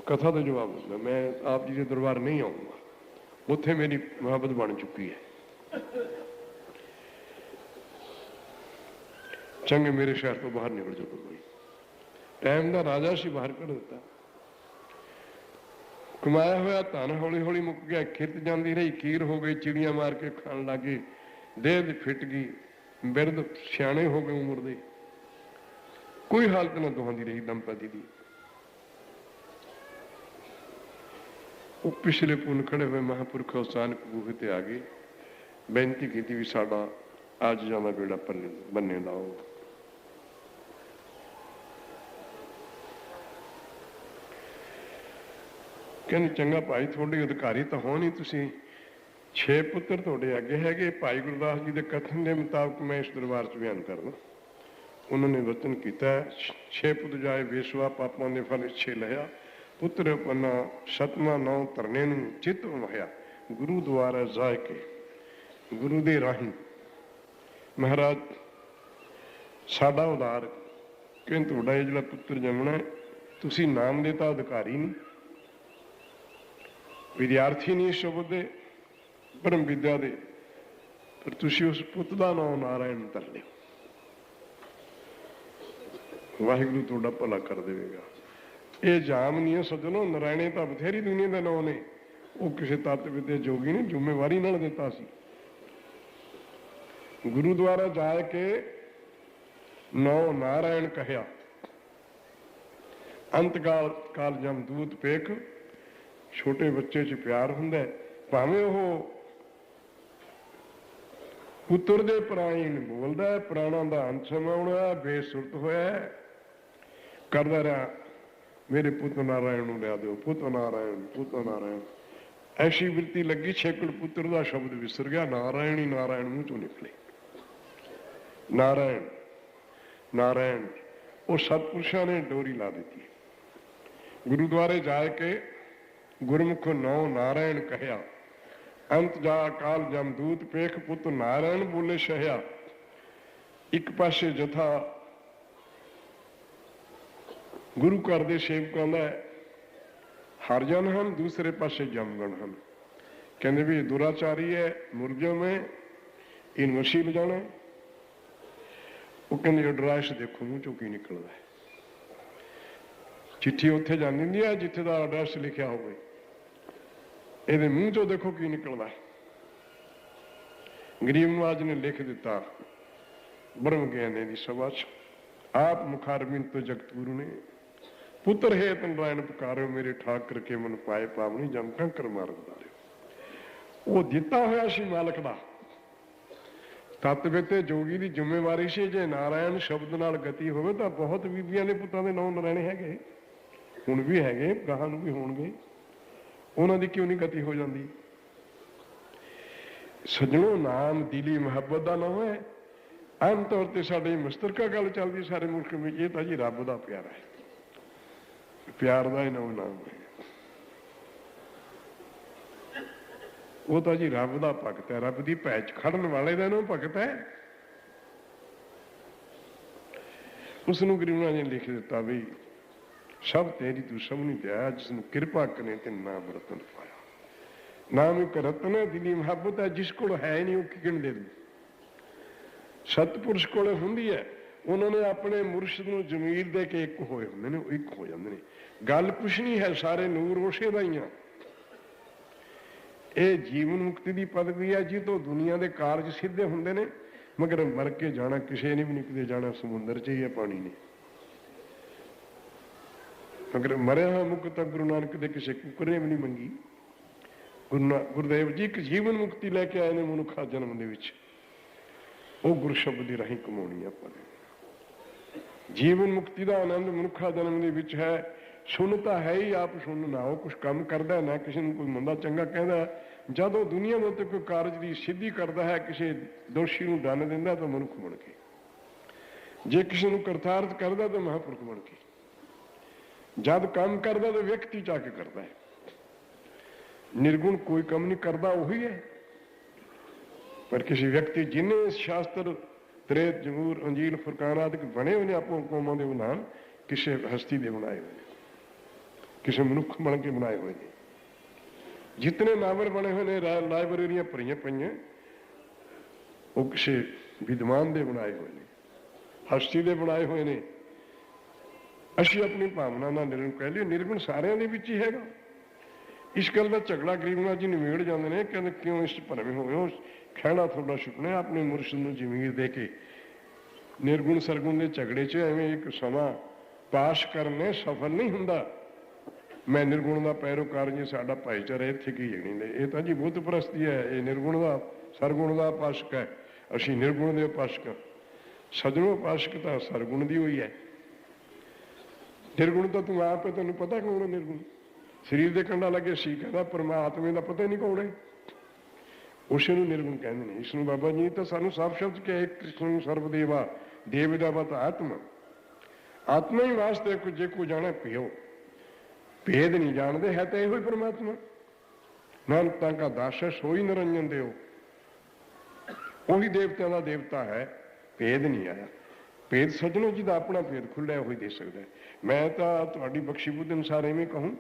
ਕਥਾ ਦਾ ਜਵਾਬ ਦਿੰਦਾ, ਮੈਂ ਆਪ ਜੀ ਦੇ ਦਰਬਾਰ ਨਹੀਂ ਆਊਂਗਾ, ਉੱਥੇ ਮੇਰੀ ਮੁਹੱਬਤ ਬਣ ਚੁੱਕੀ ਹੈ। ਚੰਗੇ ਮੇਰੇ ਸ਼ਹਿਰ ਤੋਂ ਬਾਹਰ ਨਿਕਲ ਜਾਓ ਕੋਈ। ਟਾਈਮ ਦਾ ਰਾਜਾ ਸੀ, ਬਾਹਰ ਕੱਢ ਦਿੱਤਾ। ਕਮਾਇਆ ਹੋਇਆ ਧਨ ਹੌਲੀ ਹੌਲੀ ਮੁੱਕ ਗਿਆ, ਖਿੱਤ ਜਾਂਦੀ ਰਹੀ, ਕੀਰ ਹੋ ਗਈ, ਚਿੜੀਆਂ ਮਾਰ ਕੇ ਖਾਣ ਲੱਗੇ, ਦੇਹ ਫਿੱਟ ਗਈ, ਬਿਰਧ ਸਿਆਣੇ ਹੋ ਗਏ ਉਮਰ ਦੇ, ਕੋਈ ਹਾਲਤ ਨਾ ਦੋਹਾਂ ਦੀ ਰਹੀ ਦੰਪਤੀ ਦੀ। ਉਹ ਪਿਛਲੇ ਪੁੰਨ ਖੜੇ ਹੋਏ ਮਹਾਂਪੁਰਖ ਅਚਾਨਕ ਬੂਹੇ ਤੇ ਆ ਗਏ, ਬੇਨਤੀ ਕੀਤੀ ਵੀ ਸਾਡਾ ਅੱਜ ਜਾਂਦਾ ਬੇੜਾ ਬੰਨੇ ਲਾਓ। ਕਹਿੰਦੇ ਚੰਗਾ ਭਾਈ, ਤੁਹਾਡੇ ਅਧਿਕਾਰੀ ਤਾਂ ਹੋ ਨਹੀਂ, ਤੁਸੀਂ 6 ਪੁੱਤਰ ਤੁਹਾਡੇ ਅੱਗੇ ਹੈਗੇ। ਭਾਈ ਗੁਰਦਾਸ ਜੀ ਦੇ ਕਥਨ ਦੇ ਮੁਤਾਬਕ ਮੈਂ ਇਸ ਦਰਬਾਰ 'ਚ ਬਿਆਨ ਕਰਦਾ। ਉਹਨਾਂ ਨੇ ਵਚਨ ਕੀਤਾ, 6 ਪੁੱਤ ਜਾਏ ਵੇਸਵਾ, ਪਾਪਾਂ ਦੇ ਫਲ ਇੱਛੇ ਲਹਿਆ, ਪੁੱਤਰ ਪੰਨਾ ਸਤਵਾਂ ਨੌ ਧਰਨੇ ਨੂੰ ਚਿੱਤ ਵਹਿਆ, ਗੁਰੂ ਦੁਆਰਾ ਜਾਇ ਕੇ। ਗੁਰੂ ਦੇ ਰਾਹੀਂ ਮਹਾਰਾਜ ਸਾਡਾ ਉਦਾਰ ਕਹਿੰਦੇ ਤੁਹਾਡਾ ਇਹ ਜਿਹੜਾ ਪੁੱਤਰ ਜੰਮਣਾ, ਤੁਸੀਂ ਨਾਮ ਦੇ ਤਾਂ ਅਧਿਕਾਰੀ ਨਹੀਂ, ਵਿਦਿਆਰਥੀ ਨਹੀਂ ਸ਼ਬਦ ਦੇ, ਪਰਮ ਵਿਦਿਆ ਦੇ, ਪਰ ਤੁਸੀਂ ਉਸ ਪੁੱਤ ਦਾ ਨਾਮ ਨਾਰਾਇਣ ਧਰ ਲਿਓ। ਵਾਹਿਗੁਰੂ ਤੁਹਾਡਾ ਭਲਾ ਕਰ ਦੇਵੇਗਾ। ਇਹ ਜਾਮ ਨਹੀਂ ਹੈ ਸੱਜਣੋ, ਨਾਰਾਇਣੇ ਤਾਂ ਬਥੇਰੀ ਦੁਨੀਆ ਦੇ ਨਾਂ ਨੇ, ਉਹ ਕਿਸੇ ਤੱਤ ਵਿਦਿਆ ਜੋਗੀ ਨੇ ਜ਼ਿੰਮੇਵਾਰੀ ਨਾਲ ਦਿੱਤਾ ਸੀ। ਗੁਰੂ ਦੁਆਰਾ ਜਾ ਕੇ ਨੌ ਨਾਰਾਇਣ ਕਹਿਆ, ਅੰਤ ਕਾਲ ਜਮਦੂਤ ਪੇਖ। ਛੋਟੇ ਬੱਚੇ 'ਚ ਪਿਆਰ ਹੁੰਦਾ, ਭਾਵੇਂ ਉਹ ਪੁੱਤਰ ਦੇ ਪ੍ਰਾਣ ਬੋਲਦਾ, ਪ੍ਰਾਣਾਂ ਦਾ ਅੰਤ ਸਮਾਉਣਾ, ਬੇਸੁਰਤ ਹੋਇਆ, ਕਰਦਾ ਰਿਹਾ ਮੇਰੇ ਪੁੱਤ ਨਾਰਾਇਣ ਨੂੰ ਲਿਆ ਦਿਓ, ਪੁੱਤ ਨਾਰਾਇਣ, ਪੁੱਤ ਨਾਰਾਇਣ। ਐਸੀ ਬਿਰਤੀ ਲੱਗੀ, ਛੇਕੜ ਪੁੱਤਰ ਦਾ ਸ਼ਬਦ ਵਿਸਰ ਗਿਆ, ਨਾਰਾਇਣ ਹੀ ਨਾਰਾਇਣ ਮੂੰਹ ਚੋਂ ਨਿਕਲੇ। ਨਾਰਾਇਣ ਨਾਰਾਇਣ ਉਹ ਸਤਪੁਰਸ਼ਾਂ ਨੇ ਡੋਰੀ ਲਾ ਦਿੱਤੀ। ਗੁਰੂਦੁਆਰੇ ਜਾ ਕੇ ਗੁਰਮੁਖ ਨੌ ਨਾਰਾਇਣ ਕਹਿਆ, ਅੰਤ ਜਾ ਕਾਲ ਜਮਦੂਤ ਪੇਖ, ਪੁੱਤ ਨਾਰਾਇਣ ਬੋਲੇ ਸ਼ਹਿਆ। ਇੱਕ ਪਾਸੇ ਜਥਾ ਗੁਰੂ ਘਰ ਦੇ ਸੇਵਕਾਂ ਦਾ ਹਰਜਨ ਹਨ, ਦੂਸਰੇ ਪਾਸੇ ਜਮਗਣ ਹਨ। ਕਹਿੰਦੇ ਵੀ ਇਹ ਦੁਰਾਚਾਰੀ ਹੈ, ਮੁਰਜਮ ਹੈ, ਇਹਨੂੰ ਮਸੀਹ ਲਿਜਾਣਾ। ਉਹ ਕਹਿੰਦੇ ਐਡਰੈਸ ਦੇਖੋ ਮੂੰਹ ਚੋਂ ਕੀ ਨਿਕਲਦਾ ਹੈ। ਚਿੱਠੀ ਉੱਥੇ ਜਾਂਦੀ ਹੁੰਦੀ ਹੈ ਜਿੱਥੇ ਦਾ ਐਡਰੈਸ ਲਿਖਿਆ ਹੋਵੇ, ਇਹਦੇ ਮੂੰਹ ਚੋਂ ਦੇਖੋ ਕੀ ਨਿਕਲਦਾ ਹੈ। ਗਰੀਬ ਨਵਾਜ ਨੇ ਲਿਖ ਦਿੱਤਾ ਬ੍ਰਹਮ ਗਿਆਨੀ ਦੀ ਸਭਾ 'ਚ, ਆਪ ਮੁਖਾਰਬਿੰਦ ਤੋਂ ਜਗਤ ਗੁਰੂ ਨੇ, ਪੁੱਤਰ ਹੈ ਨਾਰਾਇਣ ਪੁਕਾਰਿਓ, ਮੇਰੇ ਠਾਕ ਕਰਕੇ ਮਨ ਪਾਏ ਪਾਵਨੀ, ਜਮ ਕੰਕਰ ਮਾਰ ਉਤਾਰਿਓ। ਉਹ ਦਿੱਤਾ ਹੋਇਆ ਸੀ ਮਾਲਕ ਦਾ ਤੱਤ ਤੇ ਜੋਗੀ ਦੀ ਜ਼ਿੰਮੇਵਾਰੀ ਸੀ। ਜੇ ਨਾਰਾਇਣ ਸ਼ਬਦ ਨਾਲ ਗਤੀ ਹੋਵੇ ਤਾਂ ਬਹੁਤ ਬੀਬੀਆਂ ਦੇ ਪੁੱਤਾਂ ਦੇ ਨਾਂ ਨਾਰਾਇਣ ਹੈਗੇ, ਹੁਣ ਵੀ ਹੈਗੇ, ਗਾਹਾਂ ਨੂੰ ਵੀ ਹੋਣਗੇ, ਉਹਨਾਂ ਦੀ ਕਿਉਂ ਨਹੀਂ ਗਤੀ ਹੋ ਜਾਂਦੀ। ਸੱਜਣੋ, ਨਾਮ ਦਿਲੀ ਮੁਹੱਬਤ ਦਾ ਨਾਮ ਹੈ। ਆਮ ਤੌਰ ਤੇ ਸਾਡੇ ਮੁਸ਼ਤਰਕਾ ਗੱਲ ਚੱਲਦੀ ਸਾਰੇ ਮੁਲਕ ਵਿੱਚ, ਇਹ ਤਾਂ ਜੀ ਰੱਬ ਦਾ ਪਿਆਰਾ ਹੈ, ਪਿਆਰ ਦਾ ਹੀ ਨਾਮ ਹੈ। ਉਹ ਤਾਂ ਜੀ ਰੱਬ ਦਾ ਭਗਤ ਹੈ, ਰੱਬ ਦੀ ਭੈ 'ਚ ਖੜਨ ਵਾਲੇ ਦਾ ਨਾਮ ਭਗਤ ਹੈ। ਉਸ ਨੂੰ ਗੁਰੂ ਨਾਨਕ ਨੇ ਲਿਖ ਦਿੱਤਾ ਵੀ ਸਭ ਤੇਰੀ ਤੂੰ ਸਭਨੀ ਦਿਆ, ਜਿਸ ਨੂੰ ਕਿਰਪਾ ਕਰੇ ਤੇ ਨਾਮ ਰਤਨ ਪਾਇਆ। ਨਾਮ ਇੱਕ ਰਤਨ ਹੈ, ਦਿਲੀ ਮੁਹੱਬਤ ਹੈ, ਜਿਸ ਕੋਲ ਹੈ ਨਹੀਂ ਉਹ ਕਿਹਨ ਦੇ ਦੂ। ਸਤਪੁਰਸ਼ ਕੋਲੇ ਹੁੰਦੀ ਹੈ, ਉਹਨਾਂ ਨੇ ਆਪਣੇ ਮੁਰਸ਼ਿਦ ਨੂੰ ਜ਼ਮੀਰ ਦੇ ਕੇ ਇੱਕ ਹੋਏ ਹੁੰਦੇ ਨੇ, ਉਹ ਇੱਕ ਹੋ ਜਾਂਦੇ ਨੇ। ਗੱਲ ਕੁਛ ਨਹੀਂ ਹੈ, ਸਾਰੇ ਨੂਰ ਉਸੇ ਦਾ ਹੀ ਆ। ਇਹ ਜੀਵਨ ਮੁਕਤੀ ਦੀ ਪਦਵੀ ਹੈ, ਜਿੱਤੋਂ ਦੁਨੀਆ ਦੇ ਕਾਰਜ ਸਿੱਧੇ ਹੁੰਦੇ ਨੇ, ਮਗਰ ਮਰ ਕੇ ਜਾਣਾ ਕਿਸੇ ਨੇ ਵੀ ਨਹੀਂ ਕਿਤੇ ਜਾਣਾ, ਸਮੁੰਦਰ 'ਚ ਹੀ ਹੈ, ਪਾਣੀ ਨੇ। ਮਗਰ ਮਰਿਆ ਹੋਇਆ ਮੁਕਤ ਤਾਂ ਗੁਰੂ ਨਾਨਕ ਦੇ ਕਿਸੇ ਕੁੱਕਰ ਨੇ ਵੀ ਨਹੀਂ ਮੰਗੀ। ਗੁਰਦੇਵ ਜੀ ਇੱਕ ਜੀਵਨ ਮੁਕਤੀ ਲੈ ਕੇ ਆਏ ਨੇ ਮਨੁੱਖਾ ਜਨਮ ਦੇ ਵਿੱਚ, ਉਹ ਗੁਰ ਸ਼ਬਦ ਦੀ ਰਾਹੀਂ ਕਮਾਉਣੀ ਆਪਾਂ ਨੇ। ਜੀਵਨ ਮੁਕਤੀ ਦਾ ਆਨੰਦ ਮਨੁੱਖਾ ਜਨਮ ਦੇ ਵਿੱਚ ਹੈ। ਸੁਣ ਤਾਂ ਹੈ ਹੀ, ਆਪ ਸੁਣ ਨਾ ਉਹ ਕੁਛ ਕੰਮ ਕਰਦਾ, ਨਾ ਕਿਸੇ ਨੂੰ ਕੋਈ ਮੰਦਾ ਚੰਗਾ ਕਹਿੰਦਾ। ਜਦੋਂ ਦੁਨੀਆ ਦੇ ਉੱਤੇ ਕੋਈ ਕਾਰਜ ਦੀ ਸਿੱਧੀ ਕਰਦਾ ਹੈ, ਕਿਸੇ ਦੋਸ਼ੀ ਨੂੰ ਦੰਡ ਦਿੰਦਾ ਤਾਂ ਮਨੁੱਖ ਬਣ ਕੇ, ਜੇ ਕਿਸੇ ਨੂੰ ਕਰਤਾਰਥ ਕਰਦਾ ਤਾਂ ਮਹਾਂਪੁਰਖ ਬਣ ਕੇ, ਜਦ ਕੰਮ ਕਰਦਾ ਤਾਂ ਵਿਅਕਤੀ ਚ ਆ ਕੇ ਕਰਦਾ ਹੈ। ਨਿਰਗੁਣ ਕੋਈ ਕੰਮ ਨਹੀਂ ਕਰਦਾ, ਉਹੀ ਹੈ। ਪਰ ਕਿਸੇ ਵਿਅਕਤੀ ਜਿੰਨੇ ਸ਼ਾਸਤਰ ਤ੍ਰੇਤ ਜਮੂਰ ਅੰਜੀਲ ਫੁਰਕਾਨ ਆਦਿ ਬਣੇ ਹੋਏ ਨੇ ਆਪੋ ਕੌਮਾਂ ਦੇ ਨਾਮ, ਕਿਸੇ ਹਸਤੀ ਦੇ ਬਣਾਏ ਹੋਏ ਨੇ, ਕਿਸੇ ਮਨੁੱਖ ਬਣ ਕੇ ਬਣਾਏ ਹੋਏ ਨੇ। ਜਿਤਨੇ ਨਾਵਲ ਬਣੇ ਹੋਏ ਨੇ, ਲਾਇਬ੍ਰੇਰੀਆਂ ਭਰੀਆਂ ਪਈਆਂ, ਉਹ ਕਿਸੇ ਵਿਦਵਾਨ ਦੇ ਬਣਾਏ ਹੋਏ ਨੇ। ਹਸਤੀ ਦੇ ਬਣਾਏ ਹੋਏ ਨੇ। ਅਸੀਂ ਆਪਣੀ ਭਾਵਨਾ ਨਾਲ ਨਿਰਗੁਣ ਕਹਿ ਲਈਏ, ਨਿਰਗੁਣ ਸਾਰਿਆਂ ਦੇ ਵਿੱਚ ਹੀ ਹੈਗਾ। ਇਸ ਗੱਲ ਦਾ ਝਗੜਾ ਗਰੀਬਨਾਥ ਜੀ ਨਿਬੇੜ ਜਾਂਦੇ ਨੇ, ਕਹਿੰਦੇ ਕਿਉਂ ਇਸ ਭਰਮੇ ਹੋਏ ਹੋ, ਖਹਿੜਾ ਤੁਹਾਡਾ ਸੁਪਨਾ ਆਪਣੇ ਮੁਰਸ਼ਿਦ ਨੂੰ ਜ਼ਮੀਰ ਦੇ ਕੇ। ਨਿਰਗੁਣ ਸਰਗੁਣ ਦੇ ਝਗੜੇ 'ਚ ਐਵੇਂ ਇੱਕ ਸਮਾਂ ਪਾਸ ਕਰਨੇ ਸਫਲ ਨਹੀਂ ਹੁੰਦਾ। ਮੈਂ ਨਿਰਗੁਣ ਦਾ ਪੈਰੋਕਾਰ ਜੀ, ਸਾਡਾ ਭਾਈਚਾਰਾ ਇੱਥੇ ਕੀ ਜਣੀ ਨੇ, ਇਹ ਤਾਂ ਜੀ ਬੁੱਧ ਪ੍ਰਸਤੀ ਹੈ, ਇਹ ਨਿਰਗੁਣ ਦਾ ਸਰਗੁਣ ਦਾ ਉਪਾਸਕ ਹੈ, ਅਸੀਂ ਨਿਰਗੁਣ ਦੇ ਉਪਾਸਕ। ਸਜਣੋ ਉਪਾਸਕ ਤਾਂ ਸਰਗੁਣ ਦੀ ਹੋਈ ਹੈ, ਨਿਰਗੁਣ ਤਾਂ ਤੂੰ ਆਪ ਹੈ, ਤੈਨੂੰ ਪਤਾ ਕੌਣ ਹੈ ਨਿਰਗੁਣ। ਸਰੀਰ ਦੇ ਕੰਡਾ ਲੱਗੇ ਸੀ, ਕਹਿੰਦਾ ਪਰਮਾਤਮੇ ਦਾ ਪਤਾ ਹੀ ਨਹੀਂ ਕੌਣ ਹੈ, ਉਸੇ ਨੂੰ ਨਿਰਗੁਣ ਕਹਿੰਦੇ ਨੇ। ਇਸ ਨੂੰ ਬਾਬਾ ਜੀ ਤਾਂ ਸਾਨੂੰ ਸਾਫ ਸ਼ਬਦ ਕਿਹਾ, ਇੱਕ ਕ੍ਰਿਸ਼ਨ ਸਰਬਦੇਵਾ ਦੇਵ ਦਾ ਬਤ ਆਤਮਾ। ਆਤਮਾ ਹੀ ਵਾਸਤੇ ਕੁਝ ਜੇ ਕੋ ਜਾਣਾ ਪਿਓ, ਭੇਦ ਨਹੀਂ ਜਾਣਦੇ ਹੈ ਤਾਂ ਇਹੋ ਹੀ ਪਰਮਾਤਮਾ। ਨਾਨਕ ਤਾਂ ਕਾ ਦਾਸ ਹੈ ਸੋਈ ਨਿਰੰਜਨ ਦਿਓ, ਉਹੀ ਦੇਵਤਿਆਂ ਦਾ ਦੇਵਤਾ ਹੈ, ਭੇਦ ਨਹੀਂ ਆਇਆ। ਭੇਦ ਸੱਜਣੋ ਜਿਹਦਾ ਆਪਣਾ ਭੇਦ ਖੁੱਲ੍ਹਾ ਉਹੀ ਦੇ ਸਕਦਾ। ਮੈਂ ਤਾਂ ਤੁਹਾਡੀ ਬਖਸ਼ੀ ਬੁੱਧ ਅਨੁਸਾਰ ਐਵੇਂ ਕਹੂੰ,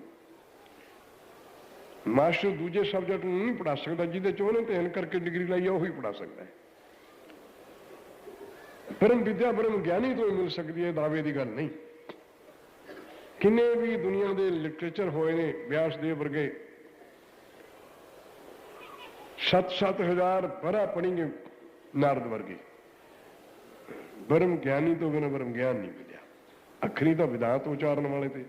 ਮਾਸਟਰ ਦੂਜੇ ਸਬਜੈਕਟ ਨੂੰ ਨਹੀਂ ਪੜ੍ਹਾ ਸਕਦਾ, ਜਿਹਦੇ ਚ ਉਹਨੇ ਧਿਆਨ ਕਰਕੇ ਡਿਗਰੀ ਲਾਈ ਆ ਉਹੀ ਪੜ੍ਹਾ ਸਕਦਾ ਹੈ। ਪਰਮ ਵਿਦਿਆ ਪਰਮ ਗਿਆਨੀ ਤੋਂ ਮਿਲ ਸਕਦੀ ਹੈ, ਦਾਅਵੇ ਦੀ ਗੱਲ ਨਹੀਂ। ਕਿੰਨੇ ਵੀ ਦੁਨੀਆ ਦੇ ਲਿਟਰੇਚਰ ਹੋਏ ਨੇ, ਵਿਆਸ ਦੇਵ ਵਰਗੇ 7,000 ਵਰ੍ਹਾ ਪੜ੍ਹੇਂਗੇ, ਨਾਰਦ ਵਰਗੇ। ਬ੍ਰਹਮ ਗਿਆਨੀ ਤੋਂ ਬਿਨਾਂ ਬ੍ਰਹਮ ਗਿਆਨ ਨਹੀਂ ਮਿਲਿਆ। ਅੱਖਰੀ ਤਾਂ ਵਿਦਾਤ ਉਚਾਰਨ ਵਾਲੇ ਤੇ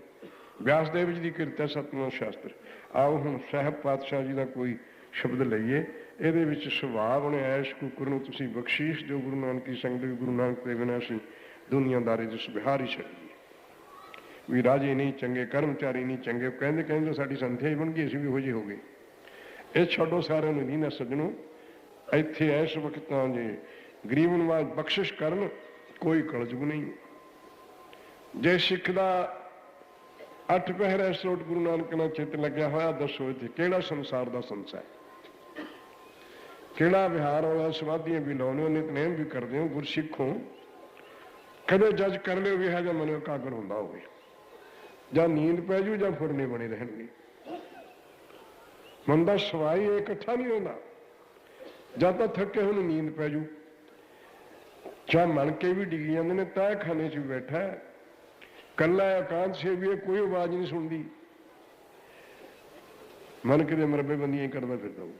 ਵਿਆਸ ਦੇਵ ਜੀ ਦੀ ਕਿਰਤ ਹੈ, ਸਤਿਨਾਮ ਸ਼ਾਸਤਰ। ਆਓ ਹੁਣ ਸਾਹਿਬ ਪਾਤਸ਼ਾਹ ਜੀ ਦਾ ਕੋਈ ਸ਼ਬਦ ਲਈਏ। ਇਹਦੇ ਵਿੱਚ ਸੁਭਾਅ ਬਣੇ ਐਸ਼ ਕੁਕਰ ਨੂੰ ਤੁਸੀਂ ਬਖਸ਼ੀਸ਼ ਜੋ ਗੁਰੂ ਨਾਨਕ ਦੀ ਸੰਗਤ ਗੁਰੂ ਨਾਨਕ ਦੇ ਬਿਨਾਂ ਅਸੀਂ ਦੁਨੀਆਦਾਰੀ ਜਿਸ ਬਿਹਾਰ ਹੀ ਛੱਡੀਏ। ਵੀ ਰਾਜੇ ਨਹੀਂ ਚੰਗੇ, ਕਰਮਚਾਰੀ ਨਹੀਂ ਚੰਗੇ, ਕਹਿੰਦੇ ਕਹਿੰਦੇ ਸਾਡੀ ਸੰਥਿਆ ਹੀ ਬਣ ਗਈ, ਅਸੀਂ ਵੀ ਇਹੋ ਜਿਹੇ ਹੋ ਗਏ। ਇਹ ਛੱਡੋ, ਸਾਰਿਆਂ ਨੂੰ ਨਹੀਂ ਨਾ ਸੱਜਣੋ। ਇੱਥੇ ਇਸ ਵਕਤ ਤਾਂ ਜੇ ਗਰੀਬ ਨਵਾਜ਼ ਬਖਸ਼ਿਸ਼ ਕਰਨ, ਕੋਈ ਕਲਯੁਗ ਨਹੀਂ। ਜੇ ਸਿੱਖ ਦਾ 8 ਪਹਿਰ ਸਰੋਟ ਗੁਰੂ ਨਾਨਕ ਨਾਲ ਚਿੱਤ ਲੱਗਿਆ ਹੋਇਆ, ਦੱਸੋ ਇੱਥੇ ਕਿਹੜਾ ਸੰਸਾਰ ਦਾ ਸੰਸਾ ਹੈ, ਕਿਹੜਾ ਵਿਹਾਰ ਵਾਲਾ। ਸਮਾਧੀਆਂ ਵੀ ਲਾਉਣੇ ਹੋ, ਨਿਤਨੇਮ ਵੀ ਕਰਦੇ ਹੋ, ਗੁਰਸਿੱਖੋ। ਕਦੇ ਜੱਜ ਕਰ ਲਿਓ ਵੀ ਇਹੋ ਜਿਹਾ ਮਨ ਇਕਾਗਰ ਹੁੰਦਾ ਹੋਵੇ, ਜਾਂ ਨੀਂਦ ਪੈ ਜੂ ਜਾਂ ਫੁਰਨੇ ਬਣੇ ਰਹਿਣਗੇ। ਮਨ ਦਾ ਸਵਾਈ ਇਹ ਇਕੱਠਾ ਨਹੀਂ ਹੁੰਦਾ। ਜਦ ਤੱਕ ਥੱਕੇ ਹੋਏ ਨੂੰ ਨੀਂਦ ਪੈ ਜੂ, ਚਾਹ ਮਨ ਕੇ ਵੀ ਡਿੱਗ ਜਾਂਦੇ ਨੇ, ਤੈਅ ਖਾਨੇ 'ਚ ਵੀ ਬੈਠਾ ਹੈ, ਕੱਲਾ ਇਕਾਂਤ ਸੇ ਵੀ ਕੋਈ ਆਵਾਜ਼ ਨਹੀਂ ਸੁਣਦੀ, ਮਨ ਕਿਤੇ ਮਰਬੇ ਬੰਦੀਆਂ ਕਰਦਾ ਫਿਰਦਾ ਹੋਊ।